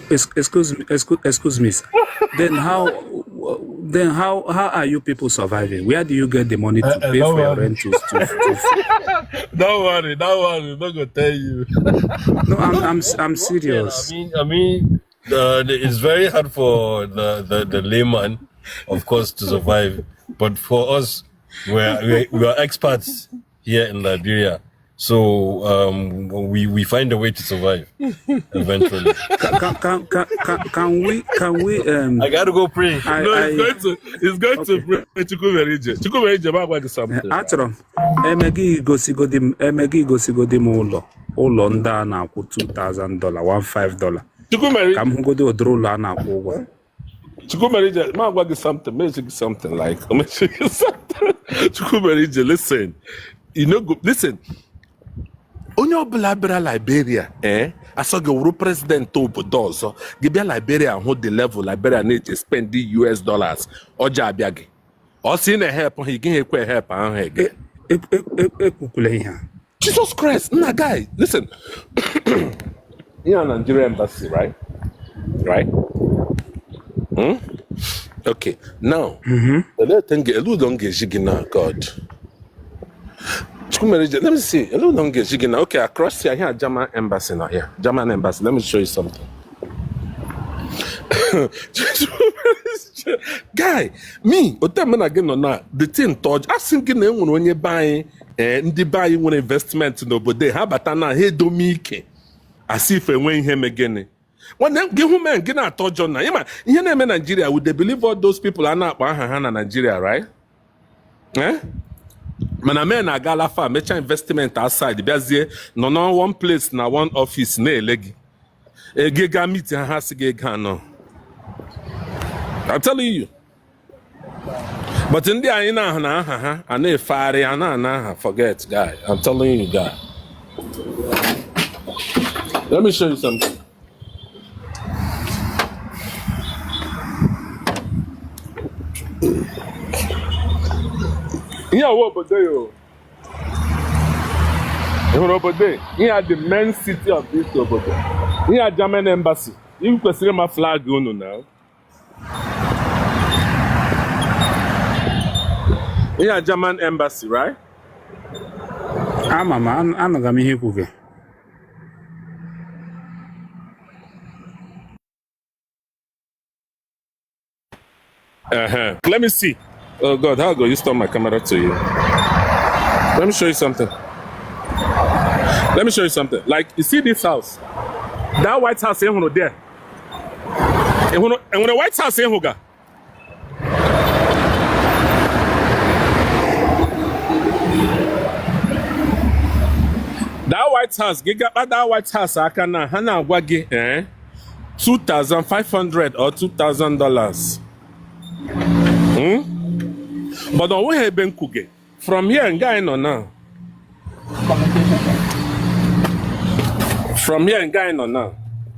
Excuse me. Sir. Then how are you people surviving? Where do you get the money to pay for your rent? Don't worry, I'm not gonna tell you. No, I'm serious. I mean, it's very hard for the layman, of course, to survive. But for us, we are experts here in Liberia, so we find a way to survive eventually. Can we? I gotta go pray. He's going to pray Chukwumerije. Chukwumerije, about something. Achọrọ emegi gosigodi m ụlọ ndị a na-akwụ $2,000, $15. Chukwumerije, Ka m hụgodi ụdịrị ụlọ a na-akwụ ụgwọ. Chukwumerije, ma gwa gị something. Chukwumerije, listen. Listen. Onye ọbụla bịara Liberia, asọ gị wụrụ president obodo ọzọ, gị bịa Liberia hụ the level Liberia na-eji spend the US dollars, ọjọọ abịa gị. Ọ sị na help ha, ị gaghị ekwe help ahụ ege. Ekwukwula ihe a. Jesus Christ, nah, guy, listen. You're a Nigerian embassy, right? Okay, now, God. Let me see. Okay, across here, German embassy now here. German embassy. Let me show you something. Guy, me, the thing touch. I think when you buy ndị be anyị nwere investment n'obodo ha bata na ha edomi ike as if enwe ihe megene nwanne gị hụ men gị na-atọ jọ na ịma ihe na-eme Nigeria, would they believe all those people a na-akpọ aha ha na Nigeria, right? Mana men agala fa mecha investment outside bịazie nọ na one place na one office na-ele gị ege ga meet ha si gị ego anọ. I'm telling you. But ndị anyị na-ahụ na aha ha a na-efegharị ya na aha, forget, guy. I'm telling you, guy. Let me show you something. Yeah, what about you? Here the main city of this obodo. Here German embassy. You can see my flag on now. Here German embassy, right? Mama, anọga m ihe kwuge. Let me see. Oh God, how go you stop my camera to you? Let me show you something. Like, you see this house? That White House there. And when the White House here, that White House, that White House, I can hana wagi $2,500 or $2,000. But on where ben kuge from here and guy no now.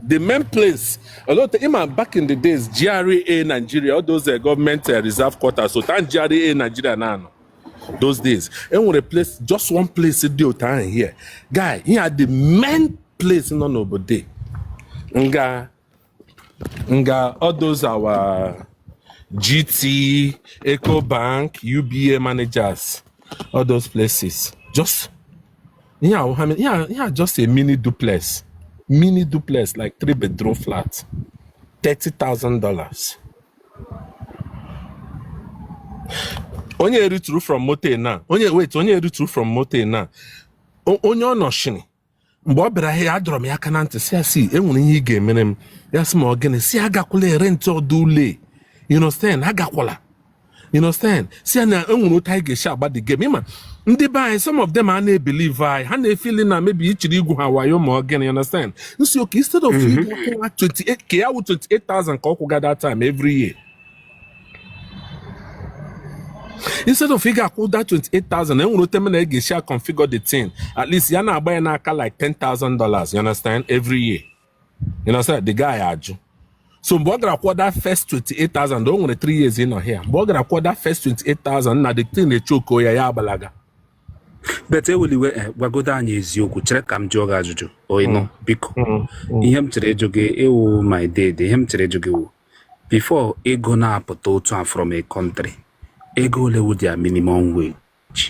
The main place, a lot of back in the days, GRA Nigeria, all those government reserve quarters, so that GRA Nigeria now. Those days, and we replace just one place in the time here. Guy, he had the main place in nobody. Nga, all those our GT, Eco Bank, UBA managers, all those places. Just just a mini duplex, like 3-bedroom flat, $30,000. Onye erituru from motel na. Onye erituru from motel na. Onye onoshini. mgbe ọ bịara ya adọrọ m ya aka na ntị si ya si enwere ihe ị ga-emere m ya sị ma ọ gịnị si agakwala erentị ọdụ ule you understand agakwala you understand si ya na enwere otu anyị ga-esi agba the game ịma ndị be anyị some of them a na-ebelieve anyị ha na-efili na maybe ichiri igwu ha wayo ma ọ gịnị you understand nsi oke instead of you akwụwa 28 ka ya wụ 28,000 ka ọ kwụga that time every year instead of figure akwụ that 28,000 enwere ote m na ga-esi configure the thing at least ya na-agba ya n'aka like $10,000 you understand every year you understand the guy ajụ so mgbe ọ gara kwụọ that first 28,000 o nwere 3 years ịnọ here mgbe ọ gara kwụọ that first 28,000 na the thing na-echoko ya agbalaga bet eweliwe gwagodo anyị eziokwu chere ka m jụọ gị ajụjụ oino biko ihe m chere ịjụ gị ewu my dad ihe m chere ịjụ gị wụ before ego na-apụta otu a from a country ego ole wụ dia minimum wage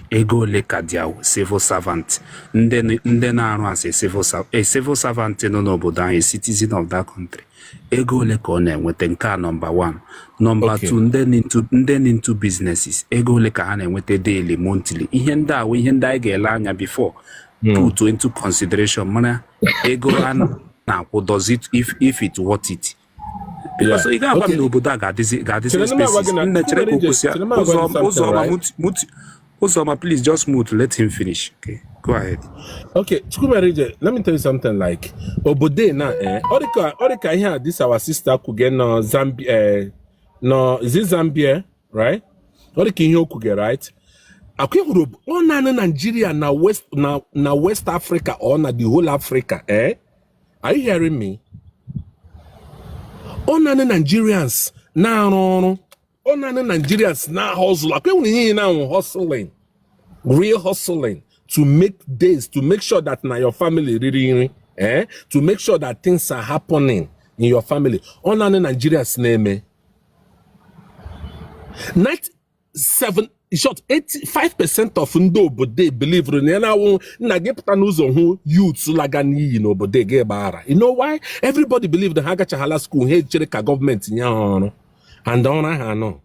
ego ole ka dia civil servant ndị na-arụ as a civil servant nọ n'obodo ahụ citizen of that country ego ole ka ọ na-enweta nke a number 1 number 2 ndị into businesses ego ole ka ha na-enweta daily monthly ihe ndị a ihe ndị anyị ga-ele anya before put into consideration mana ego a na-akwụ does it if it worth it because ị ga-agwa m n'obodo a ga-adịzi spaces nne chere ka okwụsị Uzoma, please just mute. Let him finish. Okay, go ahead. Okay, Chukwumerije, let me tell you something like Obode na Orika here, this our sister Kuge no Zambia no is it Zambia, right? Orika here Kuge, right? Akwe huru ona na Nigeria na West Africa or na the whole Africa, eh? Are you hearing me? Ona na Nigerians na Nigerians now hustle. Now hustling, real hustling to make days, to make sure that now your family really, to make sure that things are happening in your family. On Nigerians name, 85% of ndo bode believe na youths lagani no bode ge bara. You know why? Everybody believe the Hagacha Hala school here ka government nya and on I know.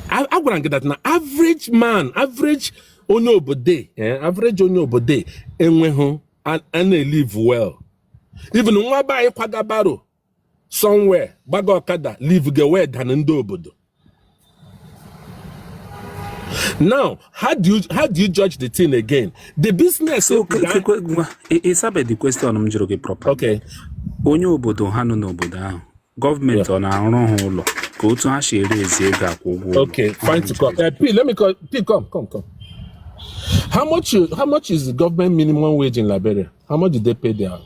I want to get that now. Average man, average onyo bode, average onyo bode, enweho and they live well. Even when buy kwagabaro somewhere, bagokada live ge well than ndo bodo. Now, how do you judge the thing again? The business. So, it's about the question I'm joking proper. Okay. Onyo obodo hanu no obodo government on our whole go to ha share ega kwugwo. Okay, fine to come. P, let me call P, come. How much is the government minimum wage in Liberia? How much did they pay the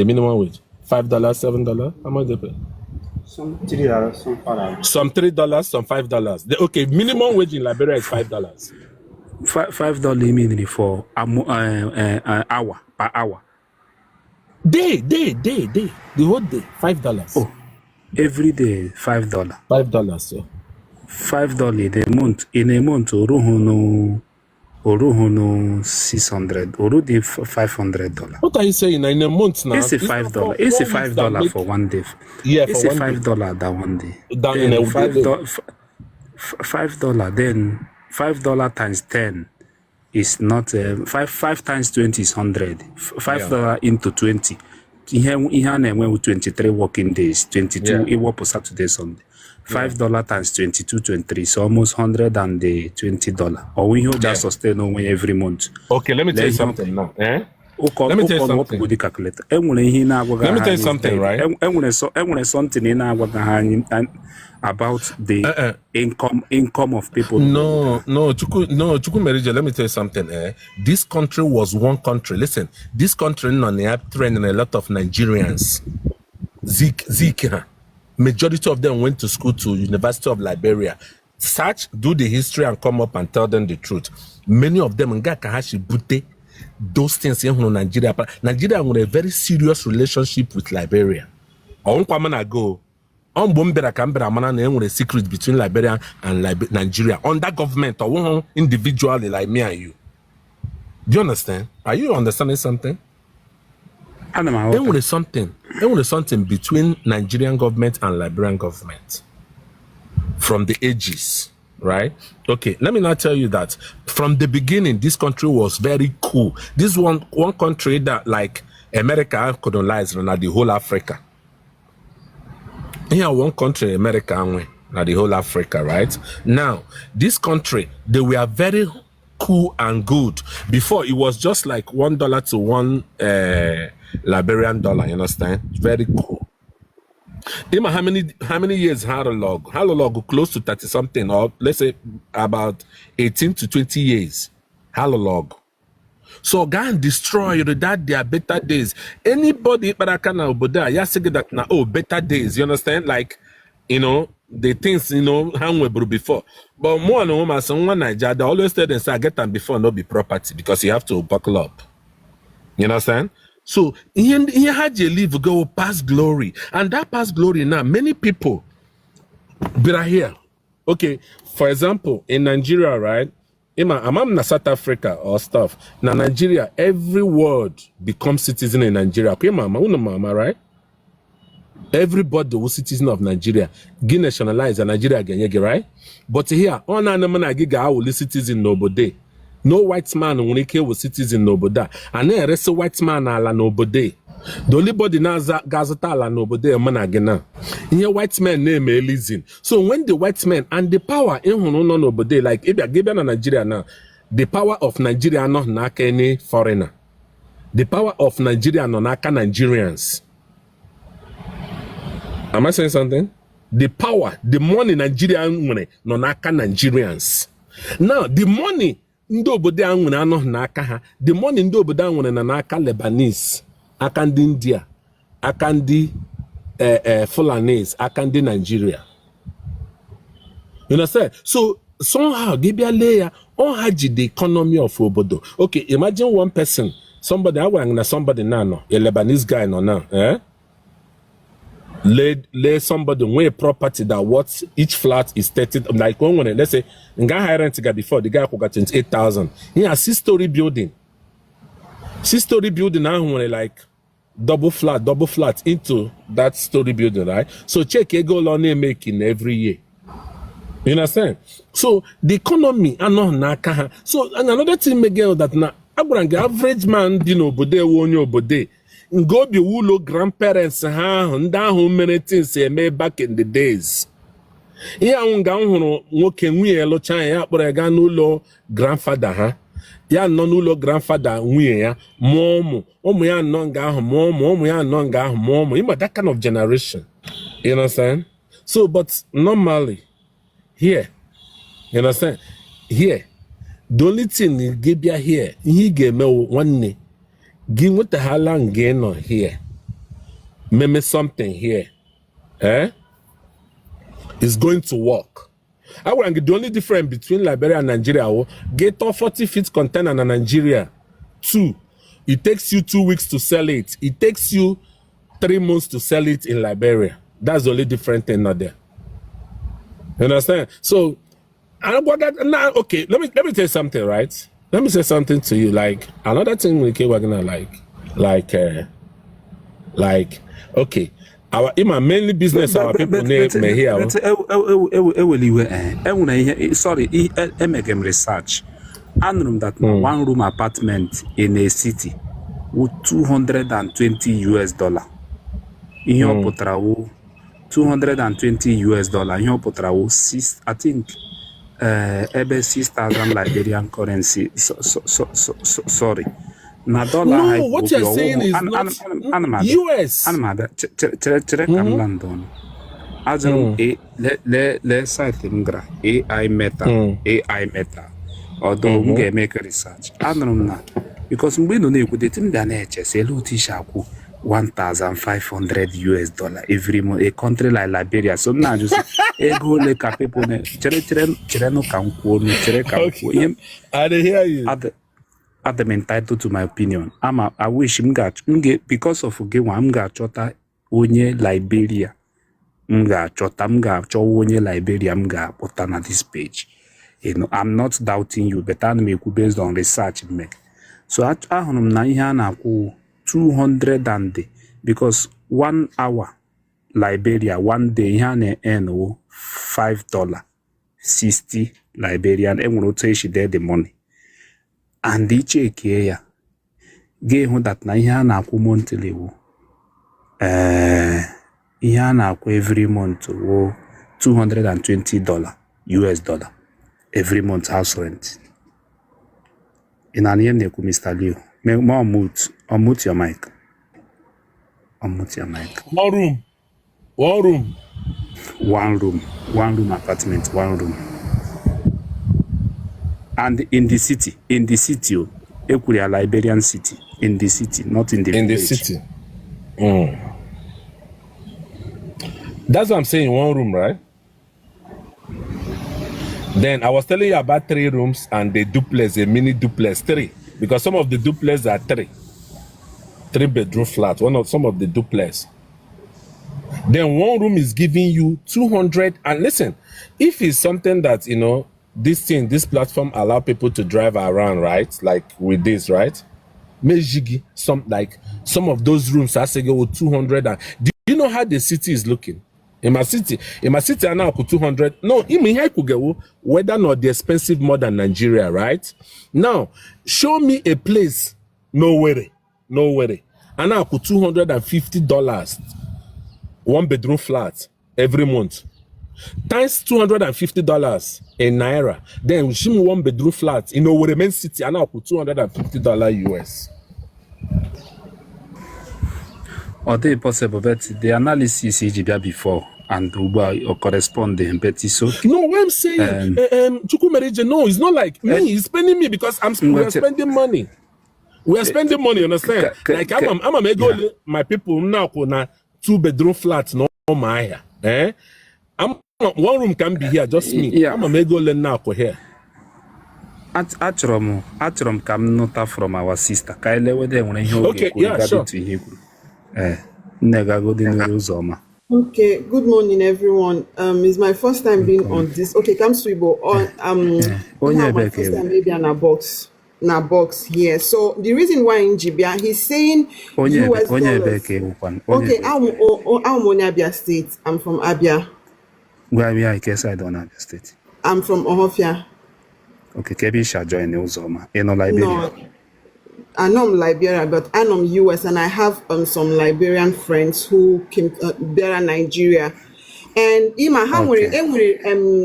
minimum wage? $5, $7? How much they pay? Some $3, some $5. Some $3, some $5. Okay, minimum wage in Liberia is $5. $5 immediately for hour per hour. Day. The whole day, $5. Oh, every day $5. $5, yeah. $5 in a month, Oruhono 600, Orudi $500. What are you saying? In a month now? It's a $5. It's a $5 for one day. Yeah, it's for a $5 that one day. Then $5. Then $5 times 10 is not 5 times 20 is 100. $5 into 20. Here with 23 working days, 22 it work for Saturday, Sunday. $5 times 22, 23, so almost $120. Or we just sustain every month. Okay, let me tell you something now. Let me tell you something. Let me tell you something, right? Something about the income of people. No, Chukwumerije, let me tell you something. This country was one country. Listen, this country training a lot of Nigerians. Zika. Majority of them went to school to University of Liberia. Do the history and come up and tell them the truth. Many of them bute those things in Nigeria. Nigeria had a very serious relationship with Liberia. A secret between Liberia and Nigeria under government or individually like me and you. Do you understand? Are you understanding something? There was something between Nigerian government and Liberian government from the ages. right? Okay, let me now tell you that from the beginning, this country was very cool. This one country that like America colonized the whole Africa. Here, one country, America, now the whole Africa, right? Now, this country, they were very cool and good. Before, it was just like $1 to one Liberian dollar, you understand? Very cool. Ima, how many years Harolog? Harolog close to 30 something, or let's say about 18 to 20 years. Harolog. So God destroy that their better days. Anybody barakana oboda, ya say that na better days. You understand? Like, the things how we before. But more no woman, someone Niger, they always tell them say get them before not be property because you have to buckle up. You understand? So here had you live go past glory, and that past glory now many people be right here. Okay, for example, in Nigeria, right? I'm in South Africa or stuff. Now Nigeria, every word becomes citizen in Nigeria. Okay, mama, right? Everybody was citizen of Nigeria. Get nationalized and Nigeria again, right? But here, on an giga will citizen nobody. No white man when he was citizen nobody. And then rest white man ala nobody. The only body now gazeta ala nobody man again. Here white man name Elizin. So when the white man and the power in nobody, like if you're given Nigeria now, the power of Nigeria not naka any foreigner. The power of Nigeria not naka Nigerians. Am I saying something? The power, the money Nigerian money no naka Nigerians. Now the money ndo obodo anwune ano n'aka ha, the money ndo obodo anwune na n'aka Lebanese, aka ndị India, aka ndị Fulanese, aka ndị Nigeria. You understand? So somehow they be a layer on haji the economy of obodo. Okay, imagine one person, somebody somebody now, a Lebanese guy now, lay somebody with a property that what each flat is 30, like one, let's say guy high rent guy before the guy who got 28,000. He has 6-story building. 6-story building now like double flat into that story building, right? So check a goal on making every year. You understand? So the economy are not naka. So and another thing again that now average man, bode wonyo bode. Go be wulo grandparents many things made back in the days. Ya unga hụrụ nwoke nwunye lụcha ya kpọrọ ga n'ụlọ grandfather ha. Ya nọ n'ụlọ grandfather nwunye ya mụọ ụmụ ya nọ nga ahụ mụọ ụmụ ya nọ nga ahụ mụọ that kind of generation. You understand? So but normally here, you understand? Here, the only thing you give here, he gave me one day. Give what the hell I'm getting on here. Maybe something here. It's going to work. I want the only difference between Liberia and Nigeria, get a 40 feet container in Nigeria. 2, it takes you 2 weeks to sell it. It takes you 3 months to sell it in Liberia. That's the only different thing not there. You understand? So, okay, let me tell you something, right? Let me say something to you. Like another thing we keep working on, okay, our mainly business our people may hear. Sorry, make research. I know that one room apartment in a city with $220. In your potrawo, $220. In your potrawo, I think. 6,000 Liberian currency. Sorry. Na dollar. No, what you're saying is not US. Let's say AI meta. Although we make research. Because we don't know the thing that nature say $1,500 every month. A country like Liberia, so now just ego like a people. I hear you. I'm entitled to my opinion. I wish him got because of I'm got chota onye Liberia. Onye Liberia put on this page. I'm not doubting you, but I'm based on research make. So I na 200 and day because 1 hour Liberia 1 day here earn $5. 60 Liberian enwere otu eshi dee the money and icheke ya ga-ehụ that na ihe a na-akwụ monthly wo ihe a na-akwụ every month wo $220 US dollar every month house rent. In an name na-ekwu Mr. Leo unmute your mic. Unmute your mic. One room apartment, one room. And in the city, equally a Liberian city, in the city, not in the village. In the city. That's what I'm saying, one room, right? Then I was telling you about 3 rooms and the duplex, a mini duplex, 3. Because some of the duplex are 3. 3-bedroom flat, some of the duplex. Then one room is giving you 200. And listen, if it's something that, you know, this platform allow people to drive around, right? Like with this, right? Some of those rooms I say go with 200. And do you know how the city is looking? In my city, I now put 200. No, even here could go whether or not the expensive more than Nigeria, right? Now, show me a place, no worry. And now put $250, 1-bedroom flat every month. Times $250 in Naira. Then show me 1-bedroom flat in our main city, and now put $250 US. Or they possible, but the analysis is before and corresponding, but so. No, what I'm saying, Chukwumerije, no, it's not like me. He's spending me because we're spending money. We are spending money, understand? Like I'm a go my people now na 2-bedroom flat, no my here. One room can be here, just me. Yeah. I'm a go now here. Atrom come nota from our sister. Kyle whether when he okay, yeah, sure. Okay, good morning everyone. It's my first time being on this. Okay, come Swibo. My first time maybe on a box. Here. So the reason why in Jibia he's saying US dollars. Okay, I'm on Abia State. I'm from Abia. Where we are, I guess I don't know Abia State. I'm from Ohofia. Okay, Kebi shall join Uzoma. In Liberia. No, I know I'm Liberia, but I know I'm US, and I have some Liberian friends who came there Nigeria. And ima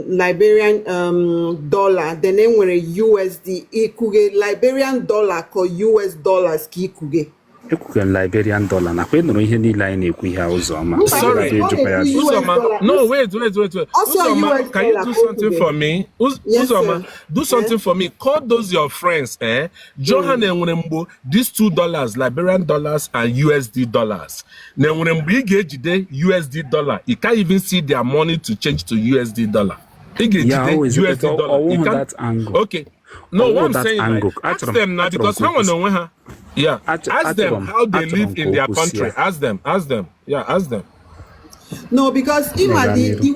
Liberian dollar, then USD, ikuge Liberian dollar ko US dollars ki ikuge. Liberian dollar na kwenu ihe niile anyị na-ekwu ihe Uzoma. Sorry, Uzoma. No, wait. Also Uzoma, can you do something for me? Uzoma, do something for me. Call those your friends, Johan and Wembo, these $2, Liberian dollars and USD dollars. Now when we get the USD dollar, you can't even see their money to change to USD dollar. Yeah, USD dollar. You can't. That angle. Okay. No, what I'm saying, like, ask them now because I want to know how. Yeah, ask them how they live in their country. Ask them. Yeah, ask them. No, because the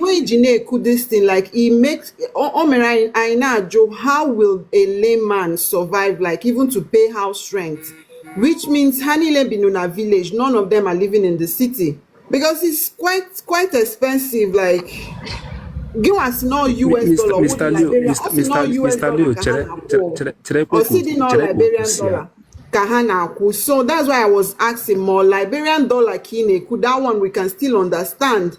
way Jine could this thing, like he makes I know Joe, how will a layman survive, like even to pay house rent? Which means Hanile Binuna village, none of them are living in the city. Because it's quite expensive, like give us no US dollar. Mr. Liberian dollar. Kahana. So that's why I was asking more Liberian dollar kine. Could that one we can still understand?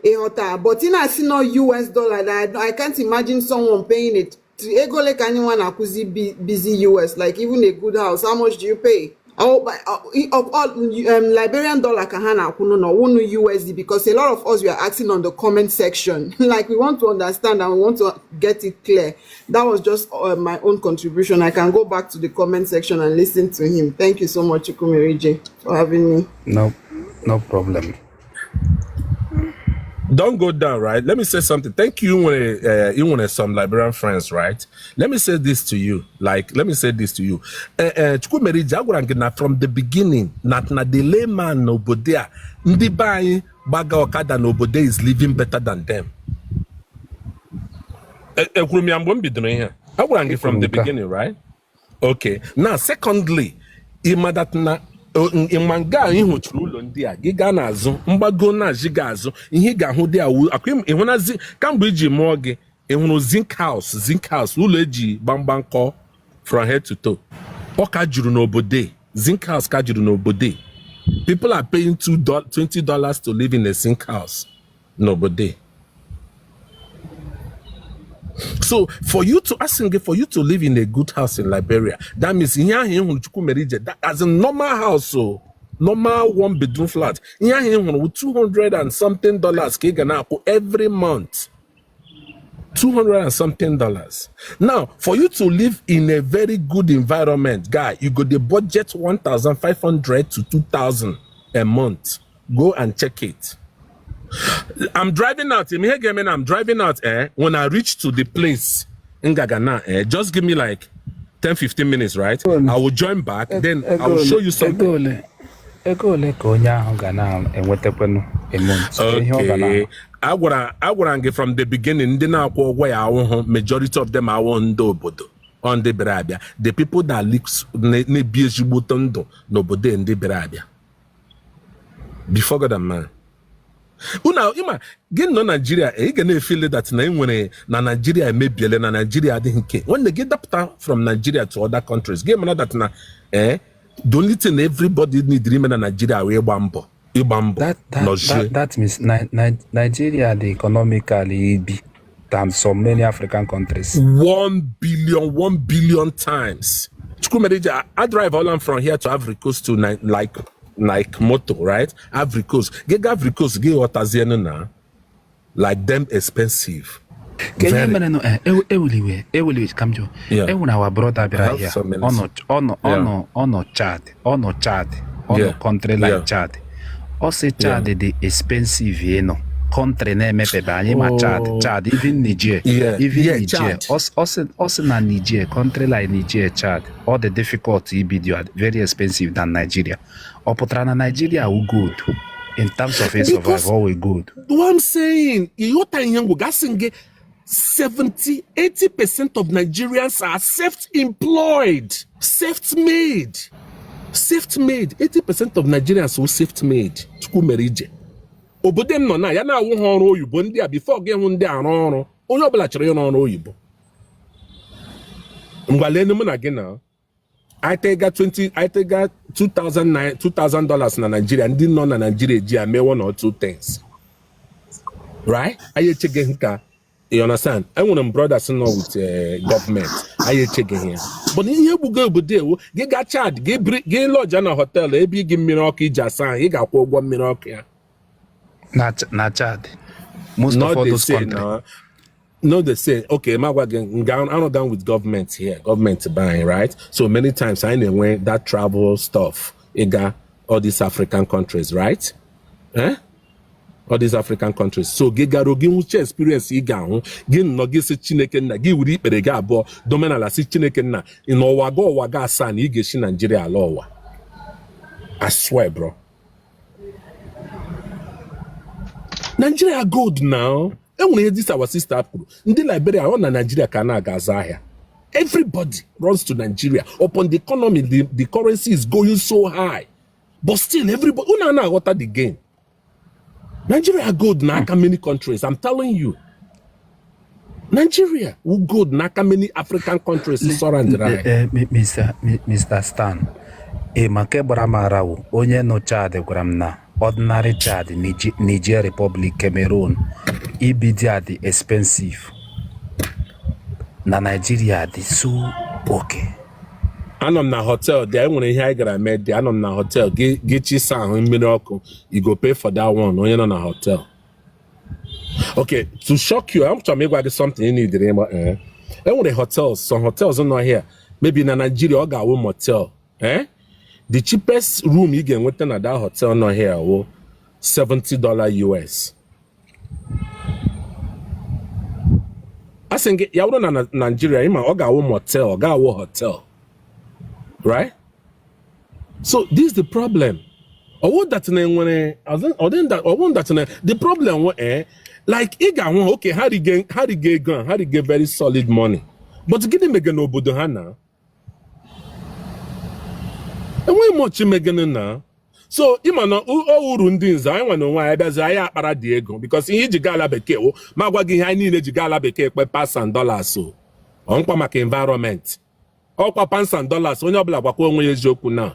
But in I see no US dollar, I can't imagine someone paying it. Ego like anyone akuzi busy US, like even a good house. How much do you pay? Liberian dollar kahana no USD, because a lot of us we are asking on the comment section. Like we want to understand and we want to get it clear. That was just my own contribution. I can go back to the comment section and listen to him. Thank you so much, Chukwumerije, for having me. No problem. Don't go down, right? Let me say something. Thank you when some Liberian friends, right? Let me say this to you. Chukwumerije, from the beginning, not the layman nobody, ndi buying baga okada nobody is living better than them. From the beginning, right? Okay. Now, secondly, imanga ihu churu ulo ndi a giga na azu mgbago na jiga azu ihe ga hu dia wu akwim ihuna zi kamgbe iji mo gi hụrụ zinc house ụlọ eji gbamgbam kọ from head to toe. Ọ ka juru n'obodo. Zinc house ka juru n'obodo. People are paying $20 to live in a zinc house n'obodo. So for you to live in a good house in Liberia, that means that as a normal house, so normal 1-bedroom flat, $200 and something every month. $200 and something. Now, for you to live in a very good environment, guy, you go the budget $1,500 to $2,000 a month. Go and check it. I'm driving out. I'm driving out. When I reach to the place in Gagana, just give me like 10-15 minutes, right? I will join back. Then I will show you something. Okay. I want from the beginning. Majority of them are on the Berabia. The people that live nobody in the Berabia. Before God and man. Una get no Nigeria, gonna feel that na Nigeria may be na Nigeria didn't. When they get up from Nigeria to other countries, get that na the only thing everybody need remain in Nigeria we bambo. That means Nigeria the economically be than so many African countries. 1 billion times. I drive all from here to Ivory Coast to like moto, right? Ivory Coast. Get Ivory Coast, get what na like them expensive. Come jo. When our brother be here, on Chad, country like Chad. Also Chad the expensive, you know. Country name Chad, even Niger, Niger. Also na Niger, country like Niger, Chad. All the difficulty be very expensive than Nigeria. Opotrana Nigeria we good. In terms of a survival, we good. What I'm saying, 70-80% of Nigerians are self-employed, self-made. 80% of Nigerians are self-made. Obodem no na ya na awu ọrụ oyibo ndị a before ge hu ndị arụ ọrụ onye ọbụla chọrọ ịrụ ọrụ oyibo. Ngwalenu m na gị na I take $2,000 na Nigeria, ndị nọ na Nigeria ji ame one or two things. Right? Aye chege nka. You understand? I want them brothers know with government. Aye chege here. But in here we go obodo ge ga charge, ge lodge na hotel, e bi gi miracle jasan, ye ga kwọ ụgwọ miracle ya. Not Chad. Most not of all they those say countries. No, they say, okay, I'm not done with government here. Government buying, right? So many times I know that travel stuff, all these African countries, right? All these African countries. So gigaro gi experience gi no gi se Chineke na gi wuri ikpere ga abo domenala si Chineke na in owaga asan ige shi Nigeria law. I swear, bro. Nigeria good now. And when this our sister in the Liberia on Nigeria kana gaza. Everybody runs to Nigeria. Upon the economy, the currency is going so high. But still, everybody una water the game. Nigeria good now many countries. I'm telling you. Nigeria will good now many African countries. Mr. Stan. Makebra marawu onye no Chad gwaram na ordinary Chad, Niger Republic, Cameroon, EBD the expensive. Na Nigeria the so okay. I'm na hotel there when I got met there. I'm na hotel. Get you some miracle. You go pay for that one. No, you're not na hotel. Okay, to shock you, I'm trying to make something you need. And when the hotels, some hotels are not here. Maybe in Nigeria, I got one motel. The cheapest room you can get at that hotel not here, $70 US. I think you don't know Nigeria, I got one motel, I got one hotel. Right? So this is the problem. I want that the problem like okay, how do you get very solid money? But get him again obodo hana. And when much you making now? So ịma na o uru ndị nze anyị nwe na onwe anyị bịazi anyị akpara dị ego because ihe iji gaa ala bekee o ma gwa gị ihe anyị niile ji gaa ala bekee kpe pounds and dollars o ọnkwa maka environment ọkwa pounds and dollars onye ọbụla gwakwa onwe ya eziokwu na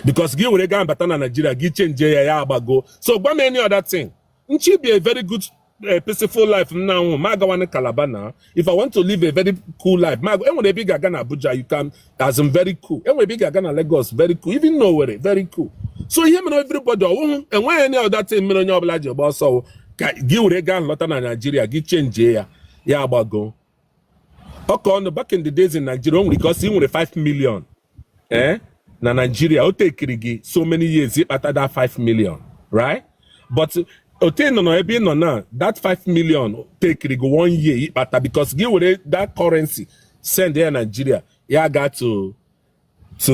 because gị were gaa bata na Nigeria gị chenje ya agbago so gwa m any other thing nchi be a very good peaceful life now ma gawan Calabar now if I want to live a very cool life ma enwere ebe ga na Abuja you can as in very cool enwere ebe ga na Lagos very cool even nowhere very cool so here me everybody enwe any other thing mere onye ọbụla ji gba ọsọ ka gị were gaa lọta na Nigeria gị chenje ya agbago okay back in the days in Nigeria because he nwere 5 million na Nigeria o tekiri gị so many years ịkpata that 5 million right but ote no ebe no now that 5 million tekiri gị 1 year ịkpata because gị were that currency send there Nigeria ya ga to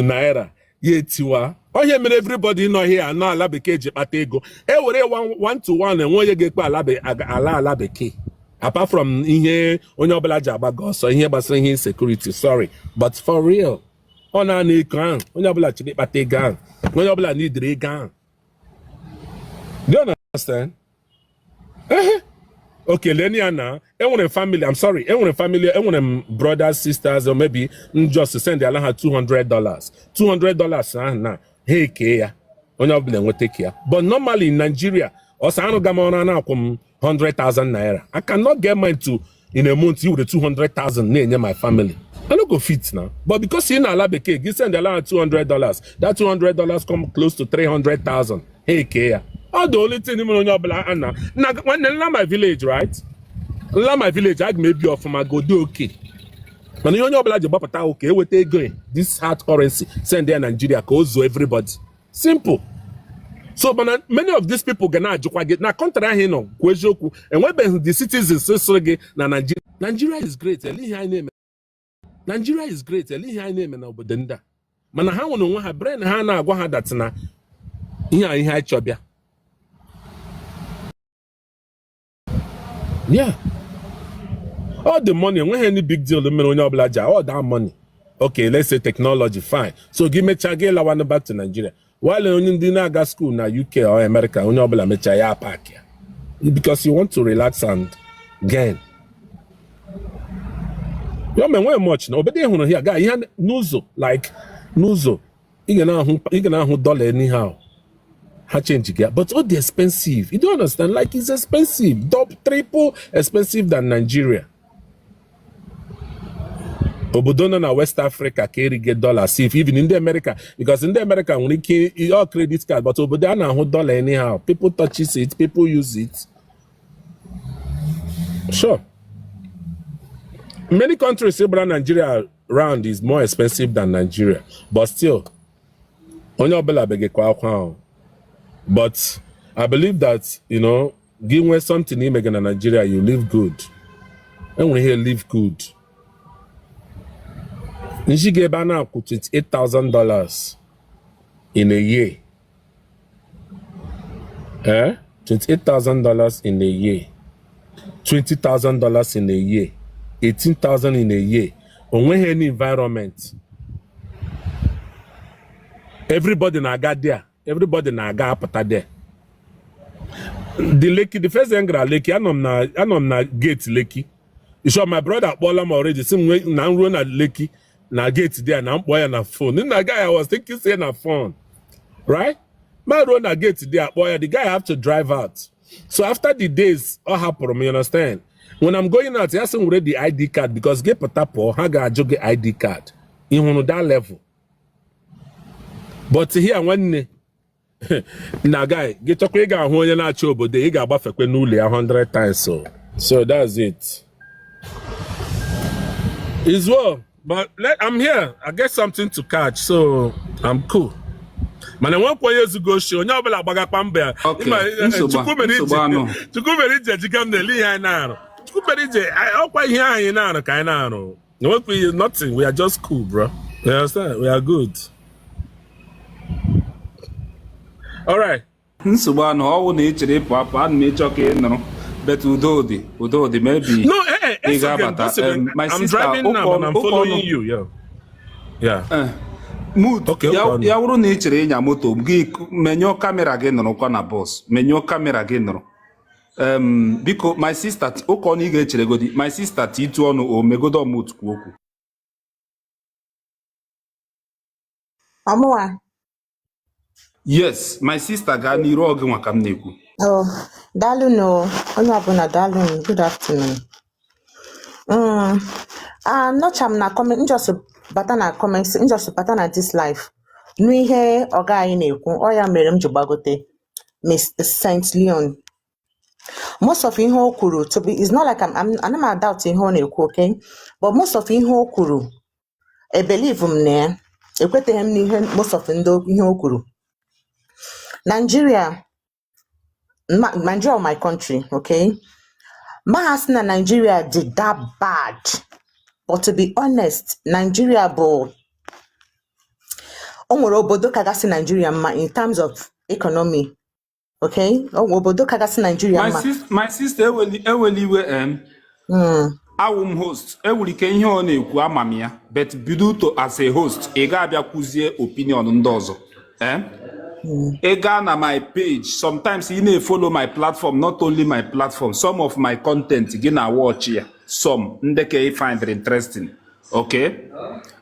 naira ya etiwa onye mere everybody nọ here na ala bekee ji kpata ego e were 1 to 1 enwe onye ga-ekpe ala bekee apart from ihe onye ọbụla ji agbago ọsọ ihe gbasara ihe insecurity sorry but for real ọ na-ana ego ahụ onye ọbụla chiri ịkpata ego ahụ onye ọbụla n'idiri ego ahụ do you understand? Okay, Leniana, enwere family, I'm sorry, enwere family, enwere brothers, sisters, or maybe just to send her $200. $200 na hey care. Onye ọbụla enwe take care. But normally in Nigeria, also anu gamona na akwum 100,000 naira. I cannot get mine to in a month you with 200,000 near my family. I don't go fit now. But because in Alabeke, you send her $200. That $200 come close to 300,000. Hey care. All the only thing in Anna. Now, when I my village, right? My village, I maybe off my go do okay. When you know about okay, we take going. This hard currency send there Nigeria goes to everybody. Simple. So, but many of these people get now contrary here no kwejoku and when the citizens so na Nigeria. Nigeria is great. Nigeria is great. High name na obodenda. Mana ha wono nwa ha brain ha na agwa ha that na ihe chobia. Yeah. All the money, when any big deal, all that money. Okay, let's say technology, fine. So give me Chagela one back to Nigeria. While you didn't go school na UK or America, because you want to relax and gain. You mean way much no, but they here guy nuzo like nuzo. You gonna dollar anyhow. Change again, but all the expensive. You don't understand? Like it's expensive, triple expensive than Nigeria. Obodona na West Africa carry get dollars. See if even in the America, because in the America when you all credit card, but Obodana hold dollar anyhow. People touches it, people use it. Sure. Many countries say Nigeria round is more expensive than Nigeria, but still, on your bella bege kwa. But I believe that, you know, given something in Nigeria, you live good. And when you live good, you get now $28,000 in a year. $28,000 in a year. $20,000 in a year. $18,000 in a year. On when any environment, everybody na got there. Everybody na aga apata there. The first thing Lekki, I know na gate Lekki. You show my brother Bolam already. Same way na run at Lekki, na gate there, na boy na phone. Then the guy I was thinking say na phone, right? My run at gate there, boy. The guy have to drive out. So after the days, all happen. You understand? When I'm going out, he has to ready the ID card because get patapo, I got joge ID card. In that level. But here when na guy get okwe ga hu onye na-acha obodo ị ga-agbafekwe n'ụlọ ya 100 times so that's it. Is well, but I'm here. I get something to catch, so I'm cool. Man, I want to years ago show. Onye ọbụla gbagakwa mbe. Chukwumeri je jigam na li ya na. Chukwumeri je ọkwa ihe anyị na ka anyị na-arụ. No, nothing. We are just cool, bro. You understand? We are good. All right. Nsogbu all na echere papa and me choke no. But Udodi maybe. No, my sister, I'm driving now, but I'm following you. Yeah. Mood, Okay, ya okay. ya wụrụ na ị chere ịnya moto gị menyụọ kamera gị nọrọkwa na bọs menyụọ kamera gị nọrọ biko my sister ụka ọnụ ị ga-echere godi my sister itu ọnụ o megodo ọmụt kwuo okwu. Ọmụwa. Yes, my sister gaa n'iru ọgụ nwa ka m na-ekwu. Oh, daalụnụ onye ọbụla daalụnụ. Good afternoon. Nọcha m na comment njọsụ bata na comments njọsụ bata na this life. N'ihe ọga anyị na-ekwu ọ ya mere m ji gbagote Miss Saint Leon. Most of ihe o kwuru to be it's not like I'm not doubt ihe ọ na-ekwu, okay? But most of ihe o kwuru I believe m na ya ekweteghị m n'ihe most of ndị ihe o kwuru. Nigeria my country, okay? Mahasina Nigeria did that bad. But to be honest, Nigeria bụ o nwere obodo kagasi Nigeria mma in terms of economy. Okay? Obodo kagasi Nigeria mma. My sister eweli iwe awum host ewuli ke ihe ọ na-ekwu amam ya but bido to as a host ị ga-abịa kwuzie opinion ndị ọzọ. Ị gaa na my page sometimes ị na-follow my platform, not only my platform, some of my content gị na watch ya some ndị ka ị find interesting, okay?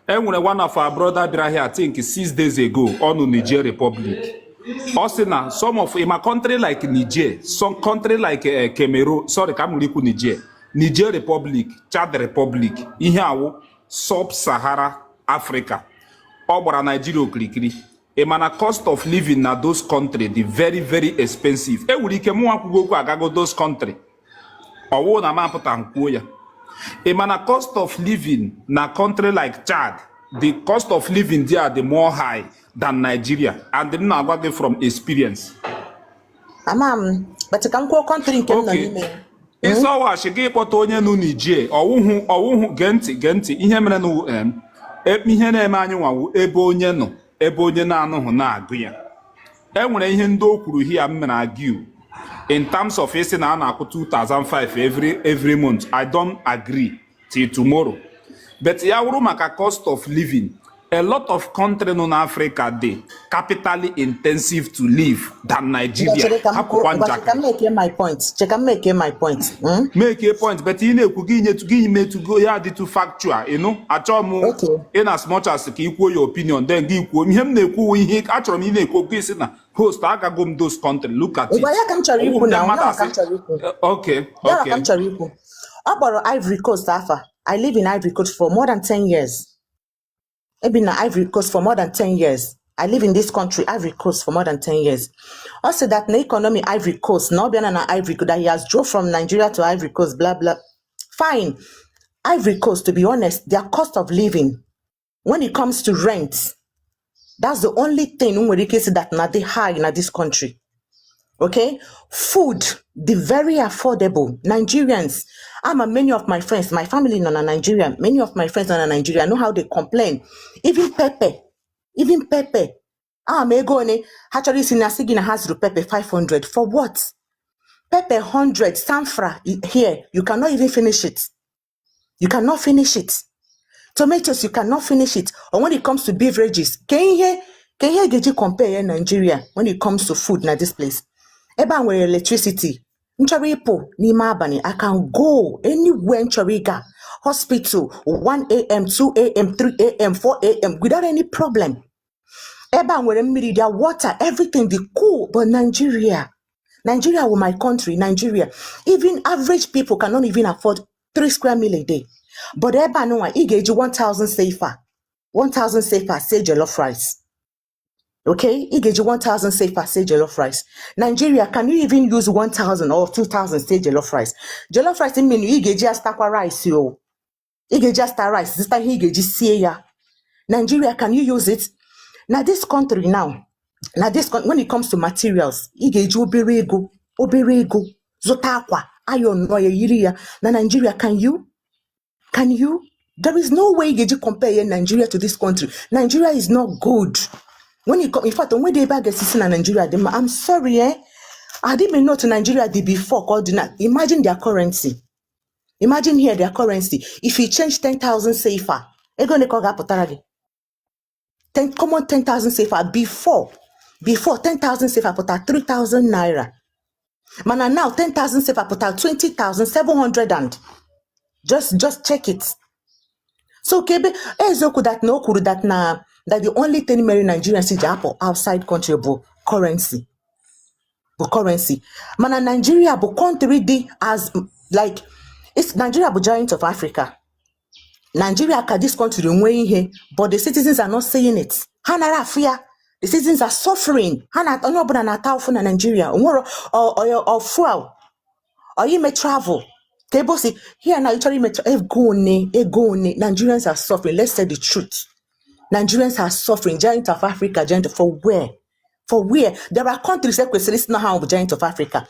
Enwere one of our brother bịara here I think 6 days ago on Niger Republic. Ọ sị na some of in a country like Niger, some country like Cameroon, sorry ka m ikwu Niger Republic, Chad Republic, ihe awụ sub-Sahara Africa. Ọ gbara Nigeria okirikiri. Mana cost of living na those country dị very very expensive. Enwere ike mụ akwụgo okwu agago those country. Ọwụ na mapụta nkwuo ya. Mana cost of living na country like Chad, the cost of living there the more high than Nigeria, and them na agwa gị from experience. But ka m kwuo country nke m nọ n'ime. Ịsọwachi gị kpọta onye nụ Niger, ọwụhụ gee ntị ihe mere na ihe na-eme anyị nwawu ebe onye nọ ebe onye na-anụghị na-agụ ya. Enwere ihe ndị o kwuru here m na-agụ in terms of isi na a na-akwụ 2005 every month. I don't agree till tomorrow. But ya wụrụ maka cost of living, a lot of country nọ n'Africa dị capitally intensive to live than Nigeria. Make my point. Make a point, but ị na-ekwu gị metugo ya dị too factual, you know. Achọ m in as much as ka ikwuo your opinion, then gị kwuo ihe m na-ekwu ihe achọrọ m ị na-ekwu gị sị na host agago m those country, look at it. Okay. Ọ kpọrọ Ivory Coast afa. I live in Ivory Coast for more than 10 years. I've been in Ivory Coast for more than 10 years. I live in this country, Ivory Coast, for more than 10 years. Also, that the economy Ivory Coast, now being an Ivory Coast, that he has drove from Nigeria to Ivory Coast, blah, blah. Fine. Ivory Coast, to be honest, their cost of living, when it comes to rent, that's the only thing we can say that not the high in this country. Okay? Food, the very affordable. Nigerians, many of my friends, my family in Nigeria, many of my friends in Nigeria know how they complain. Even pepper. May go on actually seen a sign has pepper 500. For what? Pepper 100, Sanfra here. You cannot even finish it. You cannot finish it. Tomatoes, you cannot finish it. Or when it comes to beverages, can you get you compare Nigeria when it comes to food na this place? Eba with electricity. I can go anywhere in Choriga, hospital, 1 a.m., 2 a.m., 3 a.m., 4 a.m. without any problem. Eba where media, water, everything be cool. But Nigeria with my country, Nigeria, even average people cannot even afford 3 square meal a day. But eba no one, gauge 1,000 safer. 1,000 safer, say jollof rice. Okay, you get 1,000 safer, say jollof rice. Nigeria, can you even use 1,000 or 2,000 say jollof rice? Jollof rice mean you get just takwa rice, yo. You get just a rice. This time you get just see ya. Nigeria, can you use it? Now this country now, when it comes to materials, you get oberego, zotakwa, iron, or yiriya. Now Nigeria, can you? There is no way you get to compare Nigeria to this country. Nigeria is not good. When you come, in fact, when they back in Nigeria, I'm sorry, I didn't even know to Nigeria they before called. Imagine their currency. Imagine here their currency. If you change 10,000 safer, you're going to call that 10,000 common 10,000 safer before 10,000 safer put out 3,000 naira. Mana now 10,000 safer put out 20,700 and just check it. So kebe ezoku that no kuru that na that the only thing many Nigerians see Japan outside country bu currency. Mana Nigeria bu country di as like it's Nigeria bu giant of Africa. Nigeria ka this country nwe ihe, but the citizens are not saying it. Hanara fear. The citizens are suffering. Hana onye obuna na ata na Nigeria. Nworo or fuel. Or you may travel. Kebo see here now you tell me ego ne. Nigerians are suffering. Let's say the truth. Nigerians are suffering. Giant of Africa, giant for where? For where? There are countries that listen how giant of Africa.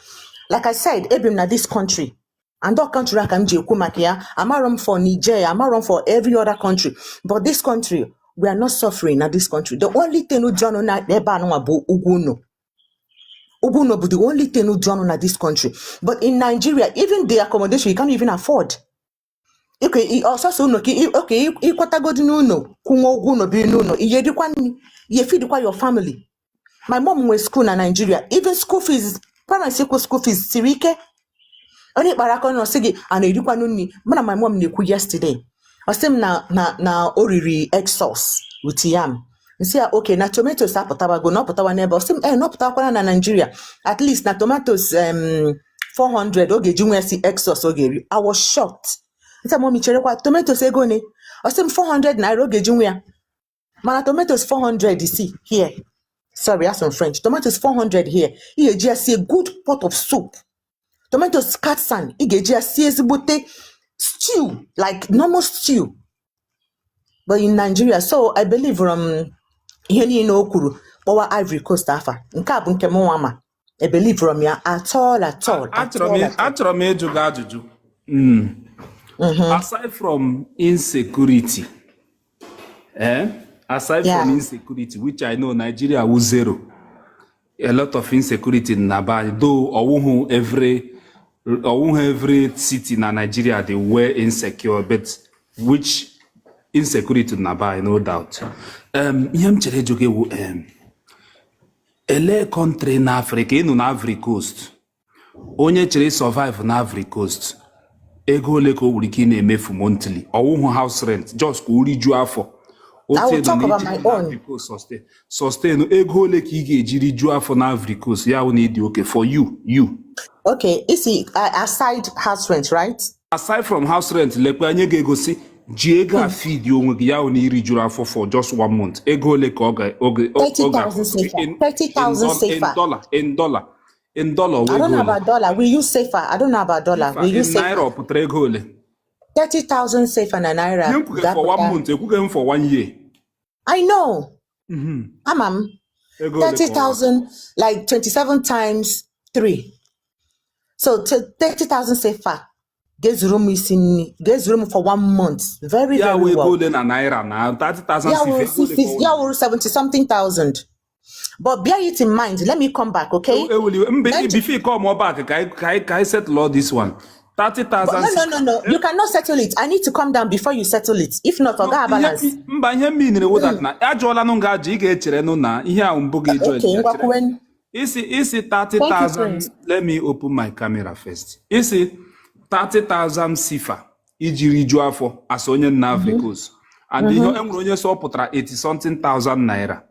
Like I said, Ebim na this country. And that country I'm around for Niger, I'm around for every other country. But this country, we are not suffering at this country. The only thing we do na Uguno. Uguno but the only thing we do at this country. But in Nigeria, even the accommodation you can't even afford. Okay, also no okay, you kwata go no kungo uguno bi no you feed your family. My mom went school in Nigeria. Even school fees, parents school fees, sirike. Only barakon no sige and edukwa nuni. Mana my mom neku yesterday. I said na oriri egg sauce with yam. You say okay na tomatoes are potawago no potawa neighbor. Sim no potawa na Nigeria. At least na tomatoes 400 oge junwe si egg sauce oge. I was shocked. I said mommy chere kwa tomatoes ego ne. I said 400 naira oge junwe. Mana tomatoes 400 you see here. Sorry, that's in French. Tomatoes 400 here. Here just see a good pot of soup. Tomatoes katsan, igeji see stew, like normal stew. But in Nigeria, so I believe from here no kuru, power Ivory Coast afa. Nkabu nke mwama. I believe from ya at all. Aside from insecurity, from insecurity, which I know Nigeria was zero. A lot of insecurity in Naba, though every city in Nigeria they were insecure, but which insecurity in Naba, no doubt. Ele country in Africa, in Ivory Coast, onye chere survive in Ivory Coast. Ego leko urikine mefu monthly. Or house rent, just uriju afo. I will talk about my own. Sustain ego leki ige jiri ju afo na Ivory Coast. Ya we need okay for you. Okay, is it aside house rent, right? Aside from house rent, lekwe anyege go si jiega feed you onwe ya we need ju afo for just 1 month. Ego leko oga 30,000 safer. 30,000 safer. In dollar, I don't know about dollar. We use safer. I don't know about dollar. We use safer. Naira putre gole. 30,000 safer na naira. You could for 1 month. You could for 1 year. I know. Amam. 30,000 like 27 times 3. So 30,000 safer. Gets room for 1 month. Very we well. go then a naira now. 30,000. Yeah, 70 something thousand. But bear it in mind. Let me come back, okay? Before you come back, can I settle all this one? 30,000. No. You cannot settle it. I need to come down before you settle it. If not, I'll get balance. Is it 30,000? Let me open my camera first. Is it 30,000 sifa? Ijiri juafo as onye na Ivory Coast. And the onye so putra 80 something thousand naira.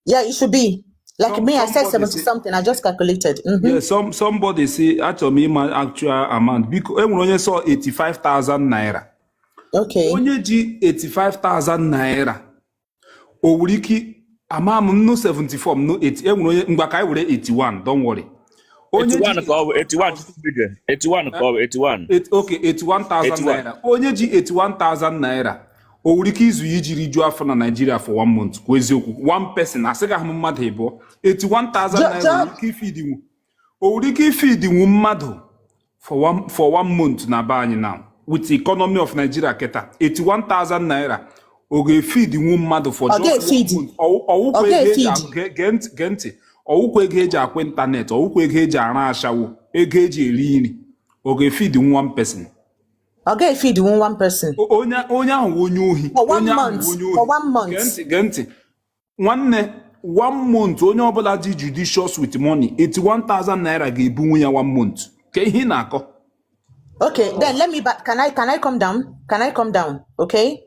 Yeah, it should be. Like me, I said 70 something. I just calculated. Yeah, somebody say actually my actual amount because only saw 85,000 naira. Okay. Only 85,000 naira. Owuriki amount no 74 no 80. Mbakai wure 81. Don't worry. 81 Okay, 81,000 naira. Only 81,000 naira. Owuriki izu ijiri ju afọ na Nigeria for 1 month. Kwa eziokwu, one person asịga ha mmadụ ebo 81,000 naira owuriki feed mmadụ for 1 month na be anyị now. With the economy of Nigeria keta 81,000 naira oge feed mmadụ for just 1 month. Ọwụkwa ego ọwụkwa ego eji akwa internet, ọwụkwa ego eji ara ashawo, ego eji eri nri. Oge feed one person. Okay, feed one person. onye ahụ onye ohi. For 1 Onye ahụ month. onye ohi. For 1 month. Gee ntị. Nwanne 1 month onye ọbụla dị judicious with money 81,000 naira ga-ebunwu ya 1 month. Ka ihe na-akọ. Okay, then let me back. Can I come down? Can I come down? Okay.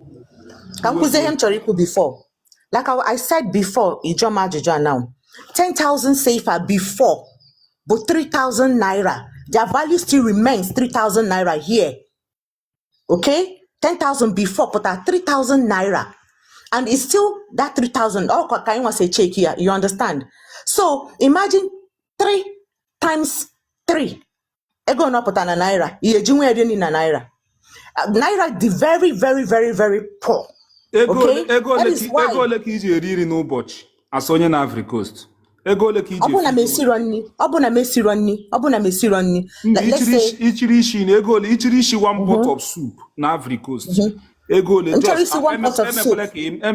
Can we say him choriku before? Like I said before, Ijoma Ajija now. 10,000 safer before, but 3,000 naira. Their value still remains 3,000 naira here. Okay? 10,000 before, but at 3,000 naira. And it's still that 3,000. Oh, can you say check here? You understand? So imagine 3 times 3. Ego no put na naira. Iyejinwe eri na naira. Naira the very, very, very, very poor. Okay? That is why. Ego ole ka iji eri n'ụbọchị asọ onye na Ivory Coast. Ego ole ka iji. Ọbụna mesiro nni. Let's say ichiri ishi na ego ole ichiri ishi 1 pot of soup na Ivory Coast. Ego ole just 1 pot of soup.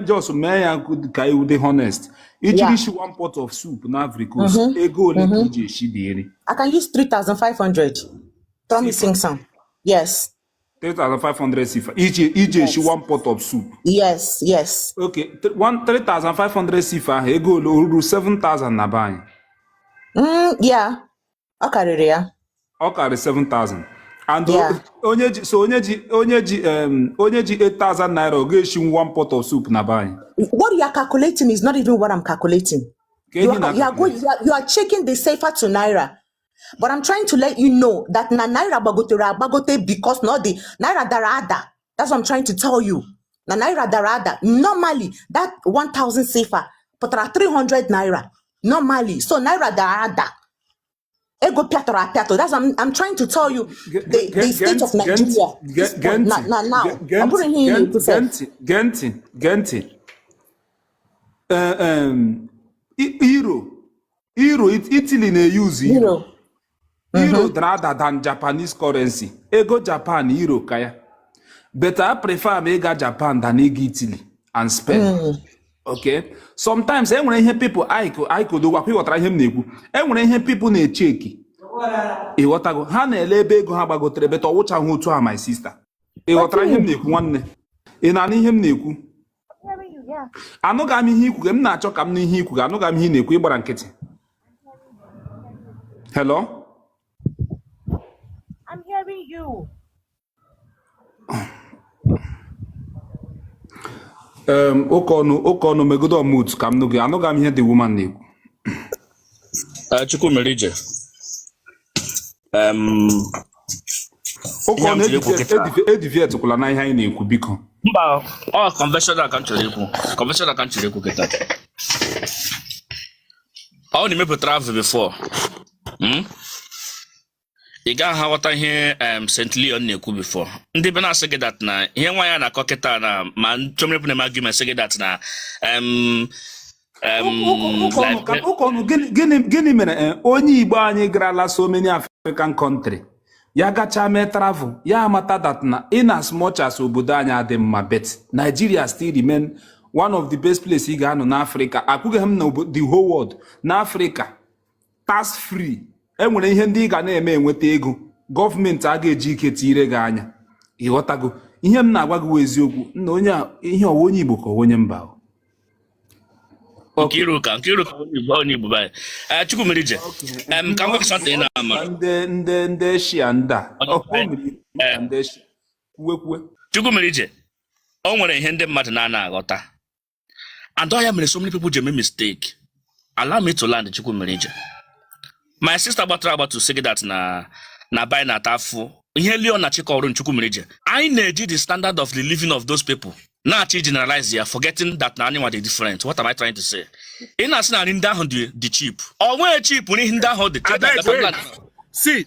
Just mee ya ka you dey honest. Ichiri ishi 1 pot of soup na Ivory Coast. Ego ole ka iji eshi dịrị. I can use 3,500. Promising some. Yes. 3,500 sifa. Iji eshi 1 pot of soup. Yes. Okay, 3,500 sifa ego ole ruru 7,000 na be anyị. Yeah. Ọ karịrị ya. Ọ karịrị 7,000. And Yeah. onye ji 8,000 naira ọ ga-eshi 1 pot of soup na be anyị. What you are calculating is not even what I'm calculating. You are checking the safer to naira. But I'm trying to let you know that na naira bagote because not the naira darada. That's what I'm trying to tell you. Na naira darada. Normally that 1,000 safer, but 300 naira. Normally, so naira darada. Ego piato. That's what I'm trying to tell you. The state of Nigeria. Now. I'm putting here to say. Genti. Euro, Italy na-use euro. Euro rather than Japanese currency. Ego Japan, euro kaya. But I prefer mega Japan than ego Italy and Spain. Okay? Sometimes, when I people, I could do what people try him negwu. And when I hear people na-echeki. Iwotago, ha na-ele ebe ego ha gbagotere, but ọwụcha hụ otu a my sister. Iwotara ihe m na-ekwu nwanne. Ị na-anụ ihe m na-ekwu? Anụghị m ihe ikwu, m na-achọ ka m nụ ihe ikwu, anụghị m ihe na-ekwu ịgbara nkịtị. Hello? I'm hearing you. Okono megodo mute ka m nụ gị, anụghị m ihe the woman na-ekwu. Chukwumerije. Okono ediviet kwula na ihe anyị na-ekwu biko. Mba, ọ conventional ka m chọrọ ikwu kịta. Ọ na-emepe travel before. Ị gaghị aghọta ihe St. Leon na-ekwu before. Ndị be na-asị gị dat na ihe nwa ya na-akọ kịta na ma chọmrepụ na argument sị gị dat na Okono gịnị mere onye Igbo anyị garala so many African country ya gacha mee travel ya amata that na in as much as obodo anyị adị mma bet Nigeria still remain one of the best places ị ga-anọ n'Africa. Akwụghị m na the whole world n'Africa tax free. Enwere ihe ndị ị ga na-eme enweta ego gọọmenti a ga-eji ike tire gị anya. Ịghọtago ihe m na-agwa gị eziokwu na onye Igbo ka onye mba. Nkiruka onye Igbo bai. Chukwumerije. Ka m gwa something na ama. Ndị Eshia nda. Chukwumerije. O nwere ihe ndị mmadụ na-ana aghọta. And ọ ya mere so many people ji eme mistake. Allow me to land Chukwumerije. My sister gbatara about to say that na bai na tafu. Ihe Leon na Chika ọrụ Chukwumerije. I na-eji the standard of the living of those people. Na-achị generalize ya, forgetting that na anyone dị different. What am I trying to say? Ị na-asị na ndị ahụ dị cheap. Ọ nwee cheap n'ihi ndị ahụ dị cheap. See,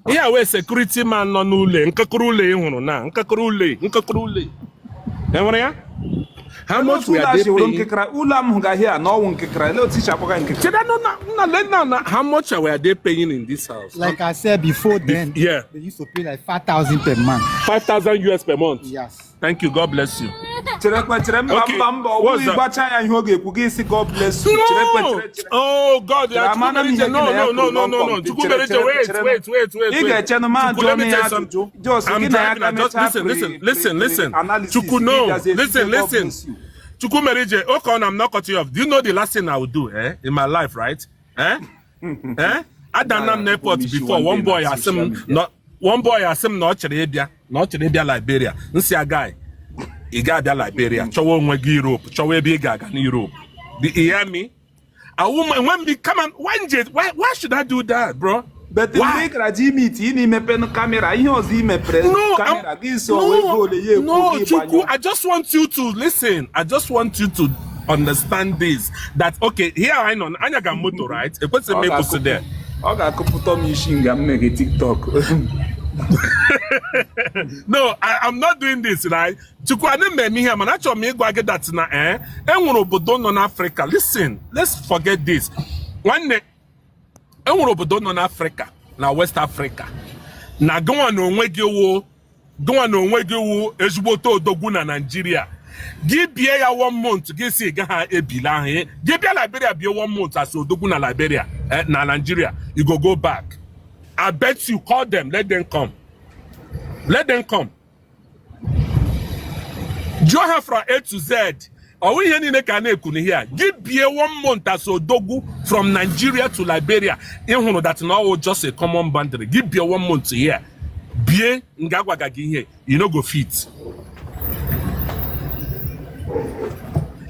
ihe wee security man nọ n'ụlọ, nkakọrọ ụlọ ị hụrụ na, nkakọrọ ụlọ. Enwere ya? How much we are they paying? Ụlọ m hụ ga na ọwụ nkekara, ele otu isi akpọga nkekara. How much were they paying in this house? Like I said before then, yeah, they used to pay like 5,000 per month. 5,000 US per month? Yes. Thank you. God bless you. Okay, what's that? Oh God, yeah. No. Chukwumerije, wait. Chuku, let me tell you something. I'm driving. Listen. Chuku, no. Listen. Chukwumerije, okay, I'm not cutting you off. Do you know the last thing I would do, in my life, right? At Danam Airport before, one boy asked him not Liberia. Nsi a guy. He got that Liberia. Chowo nwegi Europe. Chowo ebe ga in Europe. Do you hear me? A woman when me come on why should I do that, bro? But the make Rajimit in mepen camera, he was in camera. No, Chuku, I just want you to listen. I just want you to understand this. That okay, here I know Anyaga moto, right? A person may post there. Oga kuputo mishinga make TikTok. No, I'm not doing this, right? Chuku, I didn't me here, man. Actually, me go get that na in Africa. Listen, let's forget this. One day, in Africa, na West Africa. Na go on onwegewo ezigboto odogwu na Nigeria. Give ya 1 month, give see ga ebila he. Give ya Liberia be 1 month as odogwu na Liberia, na Nigeria. You go back. I bet you call them, let them come. Let them come. Johan from A to Z. Are we here in the here? Give be 1 month as Odogu from Nigeria to Liberia. In that now just a common boundary. Give be 1 month here. Be ngagwagagi here. You know go fit.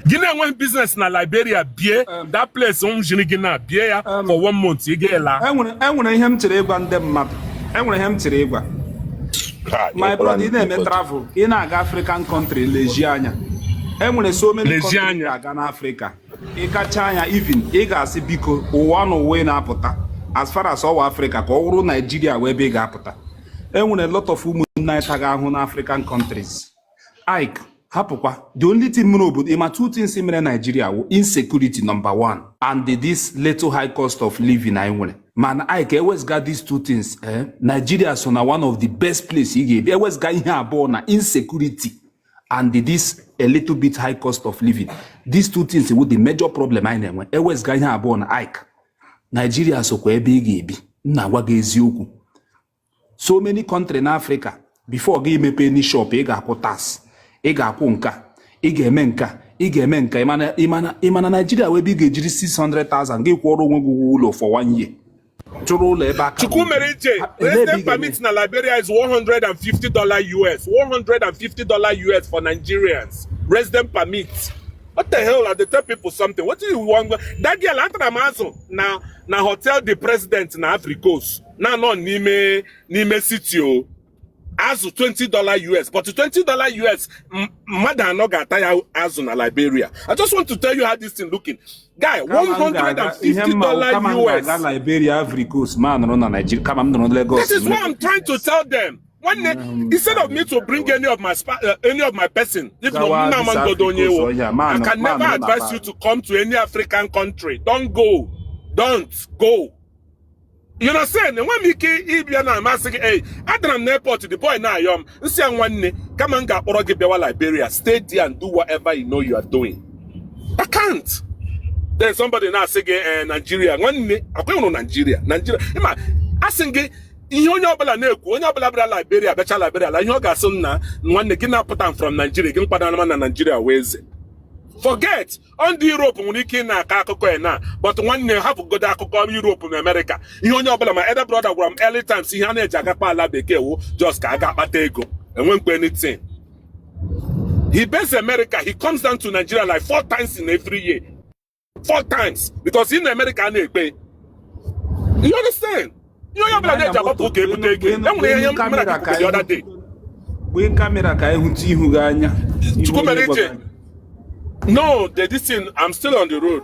Guinea one business na Liberia be that place on Guinea be for 1 month. You get la. I want him to them map. I want him to my brother didn't travel in an African country, Legiana. And when so many countries are in Africa, China even Ega Sibiko, one away in Apota, as far as all Africa, or Nigeria, where big Apota. And when a lot of women night in African countries. Ike, Hapokwa, the only thing but in my 2 things in Nigeria, insecurity number 1, and this little high cost of living. I want. Man, I always got these 2 things. Nigeria is one of the best places he gave. Always got here born insecurity and this a little bit high cost of living. These 2 things with the major problem I know. Always got here born Ike. Nigeria so big na wagezioku. So many countries in Africa before give me penny shop, ega potas, ega punka, ega menka. Imana Nigeria will be getting 600,000 give for 1 year. Chukwumerije, resident permit in Liberia is $150 US. $150 US for Nigerians. Resident permit. What the hell are they tell people something? What do you want? That girl after Amazon na hotel the president na Africos. Na no nime city. As $20 US, but $20 US, madam no got as in Liberia. I just want to tell you how this thing looking. Guy, $150 US. Liberia, Africos, man, no Nigeria. Come on, Lagos. This is what I'm trying to tell them. One day, instead of me to bring any of my person, if no, I can never advise you to come to any African country. Don't go. You know what I'm saying? When we I'm asking, hey, Adram Airport, the boy now, come and get Liberia, stay there and do whatever you know you are doing. I can't. Then somebody now say, Nigeria, I go to Nigeria. I sing it. Liberia, better Liberia. Like you got some na one get put from Nigeria, get put Nigeria ways. Forget on the Europe when you can but one day have to go to Europe and America. You know, my other brother from early times, he had a jagapa labeke, just got and won't do anything. He based America, he comes down to Nigeria like 4 times in every year. 4 times. Because in America, they pay. You understand? You know, the other day. No, this thing, I'm still on the road.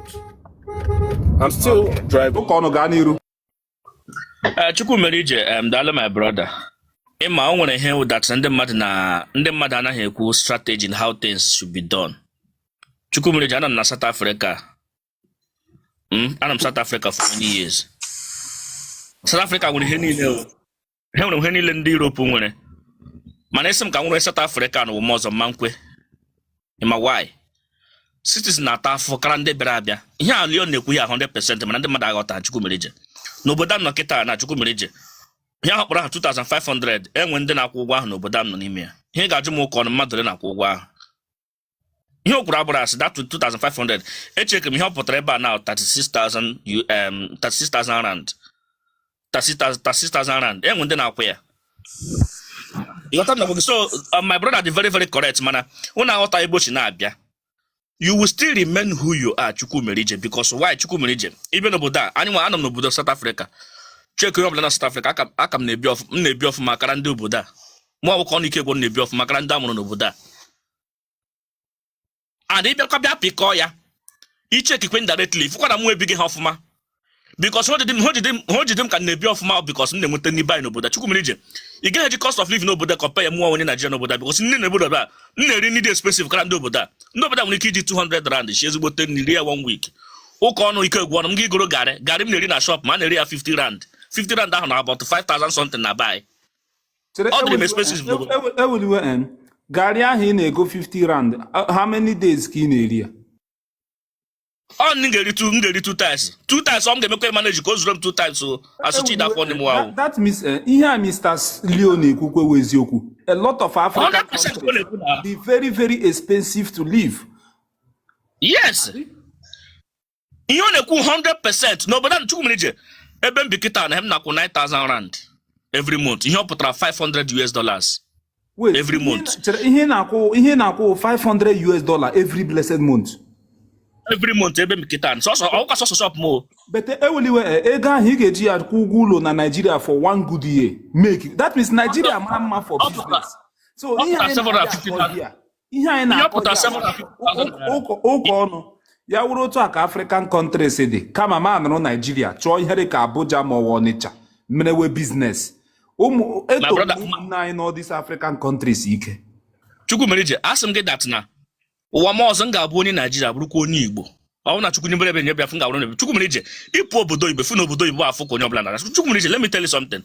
I'm still driving. Chukwumerije, dalo my brother. Emma, I want to hear that ndị mmadụ anaghị ekwu strategy in how things should be done. Chukwumerije, I'm na South Africa. I'm South Africa for many years. South Africa nwere ihe niile ndị Europe nwere. mana esi m ka m nwere South Africa na ụmụ ọzọ mma nkwe ịma why citizen na-ata afọ kara ndị bịara abịa ihe a Leon na-ekwu ya 100% mana ndị mmadụ aghọta Chukwumerije n'obodo m nọ kịta na Chukwumerije ihe ahụ kpọrọ ha 2500 enwe ndị na-akwụ ụgwọ ahụ n'obodo m nọ n'ime ya ihe ga-ajụ m ụka ọnụ mmadụ ole na-akwụ ụgwọ ahụ ihe o kwuru agbara asị that 2500 echeke m ihe ọ pụtara ebe a na 36,000 rand 36,000 rand enwe ndị na-akwụ ya. So my brother is very very correct mana una aghọta ebe ochi na-abịa. You will still remain who you are Chukwumerije because why Chukwumerije even n'obodo a anyị nwa anọ m n'obodo South Africa cheke onye ọbụla na South Africa aka m na-ebi ọfụma makara ndị obodo a mụ ọbụka ọ n'ike gwo m na-ebi ọfụma makara ndị amụrụ n'obodo a and ịbịakwa bịa pịkọ ya ichekikwe indirectly fụkwara m ebighị ha ọfụma because ho jide m ka na-ebi ọfụma because m na-enweta n'ibe anyị n'obodo Chukwumerije ị gaghị eji cost of living n'obodo compare ya mụnwa onye Nigeria n'obodo because ndị na-obodo a m na-eri nri dị expensive kara ndị obodo a nwere ike iji 200 rand shi ezigbote nri ya 1 week ụka ọnụ ike gwụ ọnụ m gị goro garị m na-eri na shop ma a na-eri ya 50 rand ahụ na about 5,000 something na buy ọ dịrị m expensive eweliwe garị ahụ ị na-ego 50 rand how many days ka ị na-eri ya m ga-eri 2 times ọ m ga-emekwa manage ka o zuru m 2 times so asụchi dakwa n'ime ahụ. That means ihe a Mr. Leo na-ekwukwe eziokwu a lot of African countries be very very expensive to live. Yes ihe ọ na-ekwu 100% n'obodo a Chukwumerije ebe m bi kịta na m na-akwụ 9,000 rand every month ihe ọ pụtara $500 every month. Ihe na-akwụ $500 every blessed month. Every month ebe m kịta sọsọ shop mo. But eweliwe ego ahụ ị ga-eji ya kwụ ụgwọ ụlọ na Nigeria for 1 good year make that means Nigeria mara mma for business. So ihe anyị na-akọ ụka ọnụ ya wụrụ otu a ka African countries dị kama ma nụrụ Nigeria chọọ ihe dị ka Abuja ma ọ wụ Onitsha merewe business eto ụmụnne anyị na these African countries ike. Chukwumerije asị m gị dat na ụwa m ọzọ m ga-abụ onye Naijiria bụrụkwa onye Igbo ọ bụ na Chukwumerije ebe nyebịa fụ ga-abụrụ n'ebe Chukwumerije ịpụ obodo Igbo fụ n'obodo Igbo afụ ka onye ọbụla na Chukwumerije let me tell you something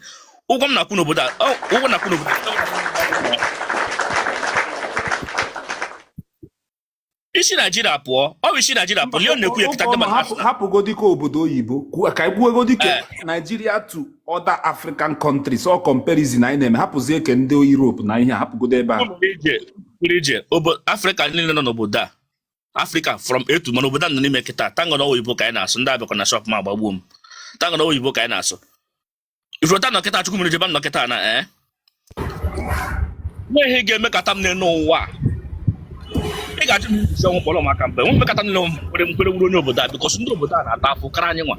ụgwọ m na-akwụ n'obodo a ụgwọ na-akwụ n'obodo isi Naijiria pụọ ọ bụ isi Naijiria pụọ Leon na-ekwu ya kịta ndị mmadụ hapụgodi ka obodo oyibo ka ikwuegodi ka Nigeria to other African countries ọ comparison anyị na-eme hapụzie ke ndị Europe na ihe hapụgodi ebe a Chukwumerije Africa niile nọ n'obodo a Africa from A to mana obodo a nọ n'ime kịta tangọrọ oyibo ka anyị na-asụ ndị abịakọ na shop ma agbagbuo m tangọrọ oyibo ka anyị na-asụ ifrota nọ kịta Chukwumerije ba nọ kịta na ihe ga-eme kata m n'elu ụwa ị ga-ajụ m isi ọnwụ kpọrọ maka mgbe nwe mekata nile mkwere wuru onye obodo a bikọs ndị obodo a na-ata afụ kara anyị nwa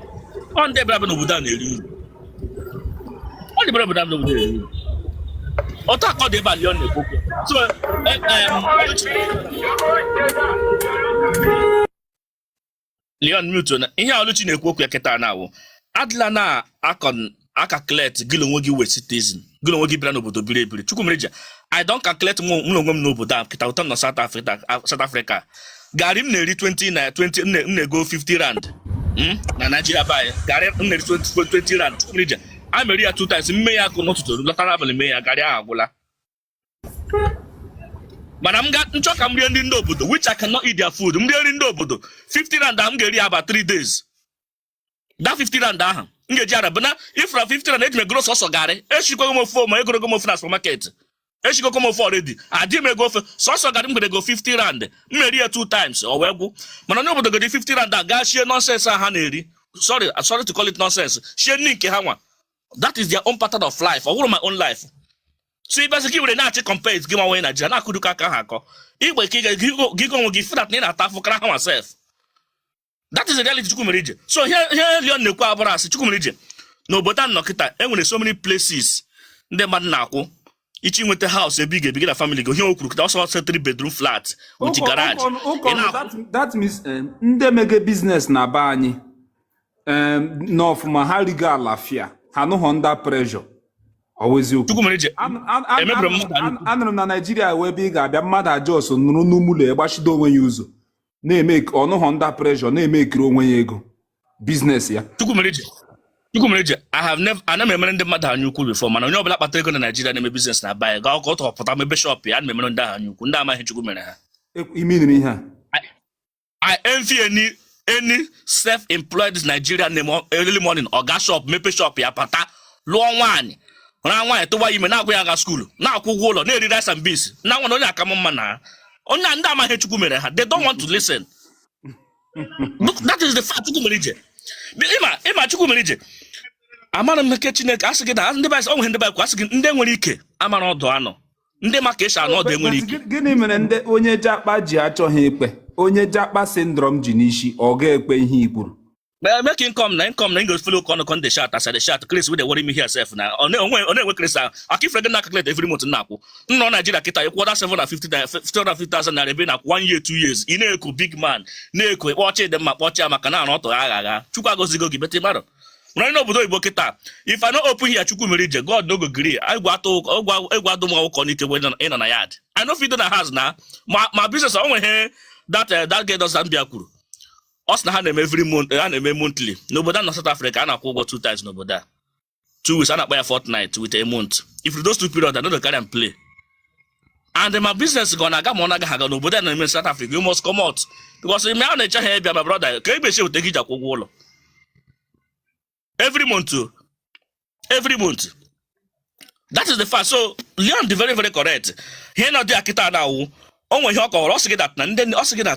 ọ ndị bịara n'obodo a na-eri uru ọ dị bịara obodo a n'obodo eri uru otu akọ dị ebe a Leon na-ekwu so Leon Milton na ihe Oluchi na-ekwu okwu ya kịta na-awụ adịla na aka clet gị onwe gị wee citizen gị onwe gị bịara n'obodo biri ebiri Chukwumerije I don't calculate m onwe m n'obodo a kịta ụtọ m na South Africa garị m na-eri 20 m na-ego 50 rand na Nigeria by garị m na-eri 20 rand Chukwumerije a mere ya 2 times mme ya akụ n'ụtụtụ lọtara abalị mee ya garị ahụ agwụla mana m nchọ ka m rie ndị obodo which I cannot eat their food m rie ndị obodo 50 rand m ga-eri ya about 3 days that 50 rand ahụ m ga-eji ara bụna ifra 50 rand eji megoro sọsọ garị eshikwago m ofe ma egorogo m ofe na supermarket eshikoko m ofe already adị m ego ofe sọsọ garị m go 50 rand m na-eri ya 2 times ọ wee gwụ mana onye obodo godi 50 rand a gaa shie nonsense ha na-eri sorry to call it nonsense shie nri nke ha nwa that is their own pattern of life ọ wụrụ my own life so ibezi gị were na-achị compare gị nwa onye Nigeria na-akụduka aka ha akọ igbe ka gị onwe gị flat na ị na-ata afụ kara ha nwa sef. That is the reality Chukwumerije. So here Leon na-ekwu abụrụ asị Chukwumerije n'obodo a nnọkịta enwere so many places ndị mmadụ na-akwụ ichi nweta house ebe ị ga-ebi na family gị ihe o kwuru kịta ọsọ 3 bedroom flat with garage. That means ndị mege business na be anyị n'ọfụma ha rigo alafia ha nụghọ under pressure always Chukwumerije anụrụ na Nigeria wee ebe ị ga-abịa mmadụ ajọs nụrụ n'ụmụlọ egbachido onwe ya ụzọ na-eme ọnụghọ under pressure na-eme ekiri onwe ya ego business ya Chukwumerije Chukwumerije, ana m emere ndị mmadụ anya ukwu before, mana onye ọbụla kpatara ego na Nigeria na-eme business na buy ga ọkọ tọpụta mebe shop ya, ana m emere ndị anya ukwu, ndị amaghị Chukwu mere ha. Iminiri ihe a. I envy any self-employed Nigerian name early morning oga shop mepe shop ya pata lụọ nwaanyị ra nwaanyị tụwa ime na-agụ ya aga school na-akwụ ụgwọ ụlọ na-eri rice and beans na nwa onye aka mma na onye ndị amaghị Chukwu mere ha. They don't want to listen. Look, that is the fact. Chukwumerije ịma Chukwumerije amara m nke Chineke asị gị na ndị baịs onwe ndị baịkwa asị gị ndị nwere ike amara ọdụ anọ ndị maka esi anọ ọdụ enwere ike. Gịnị mere ndị onye jakpa ji achọghị ekpe onye jakpa syndrome ji n'isi ọ ga-ekpe ihe ikwuru? Make income na English follow on the shot as the shot Chris with the worry me here self na onwe Chris akifre gị na calculate every month na-akwụ nọ Nigeria kịta ịkwụda 750,000 naira ebe na 1 year 2 years ị na-eku big man na-eku kpọchi dị mma kpọchi maka na ọtọ agha Chukwu agozigo gị bete mmadụ nwere n'obodo Igbo kịta if I no open here Chukwumerije God no go gree egwu adụ m ụkọ n'ike ị nọ na yard I no fit do na house na ma business onwe he that girl does Zambia kwuru ọ sị na ha na-eme every month ha na-eme monthly n'obodo na South Africa a na-akwụ ụgwọ 2 times n'obodo 2 weeks a na-akpa ya fortnight with a month if those 2 periods I no dey carry am play and my business go na-aga ma ọ na-agaghị aga n'obodo na-eme South Africa you must come out because ime a na-eche ha bịa my brother ka egbe wete gị ji akwụ ụgwọ ụlọ every month that is the fact. So Leon dị very very correct ihe na dị akịta na-awụ onwe ihe ọ kọwara ọ sị gị dat na ndị ọ sị gị na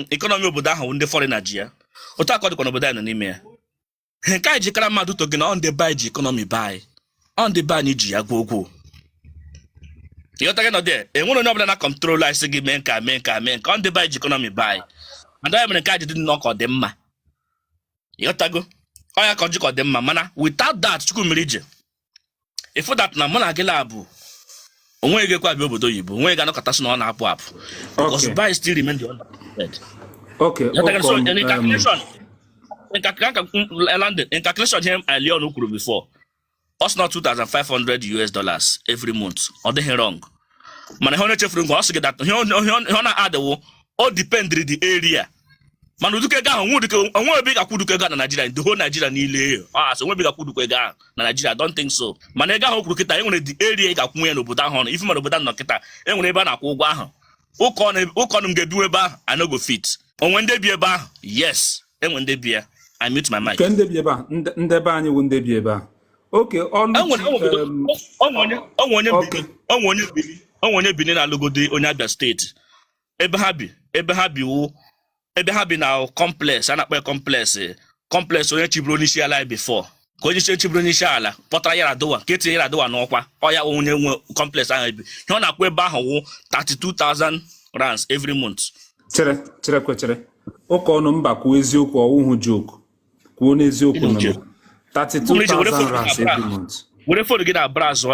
economy obodo ahụ ndị foreigner ji ya otu aka dịkwa n'obodo anyị nọ n'ime ya nke anyị jikara mmadụ to gị na on the buy ji economy buy on the buy anyị ji ya gwogwo ịghọta gị nọ dị enwere onye ọbụla na control anyị sị gị mee nka on the buy ji economy buy and anyị mere nke anyị ji dị nnọọ dị mma ịghọtago ọ ya ka ọjikọ dị mma mana without that Chukwumerije ifu that na mụ na gị labụ onwe gị kwa bi obodo oyibo onwe gị anọkọta sị na ọ na-apụ apụ because buy still remain the underrated. Okay. So in calculation here Leon kwuru before us not $2,500 every month ọ dịghị wrong mana ihe onye chefuru ngwa ọ sị gị that ihe ọ na-adịwo o depend the area mana uduke ego ahụ onwe ebe ị ga-akwụ uduke ego na Nigeria the whole Nigeria niile so onwe ebe ị ga-akwụ uduke ego ahụ na Nigeria I don't think so mana ego ahụ kwuru kịta enwere the area ị ga-akwụ ya n'obodo ahụ ọnụ ife mara obodo nọ kịta enwere ebe a na-akwụ ụgwọ ahụ ụkọnụ m ga-ebiwe ebe ahụ I no go fit onwe ndị bi ebe ahụ yes enwe ndị bi ya I mute my mic. Ke ndị bi ebe ahụ ndị be anyị wụ ndị bi ebe ahụ okay onye Bini na-alụgodi onye Abia steeti ebe ha bi na complex a na-akpọ complex onye chiburu onye isi ala before ka onye chiburu onye isi ala kpọtara Yar'Adua ka etinye Yar'Adua n'ọkwa ọya onye nwe complex ahụ ebi ihe ọ na-akwụ ebe ahụ wụ 32,000 rands every month. Chere ụka ọnụ mba kwuo eziokwu ọwụhụ joke kwuo n'eziokwu nọ 32,000 rands every month. Were phone gị na browse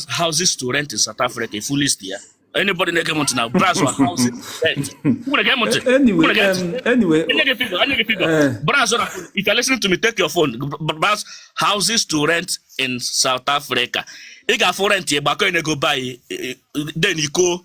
houses to rent in South Africa a full list ya. Anybody that came now, browse houses rent. Anyway. Browse if you're listening to me, take your phone. Browse houses to rent in South Africa. You got for rent here, but you go buy then you go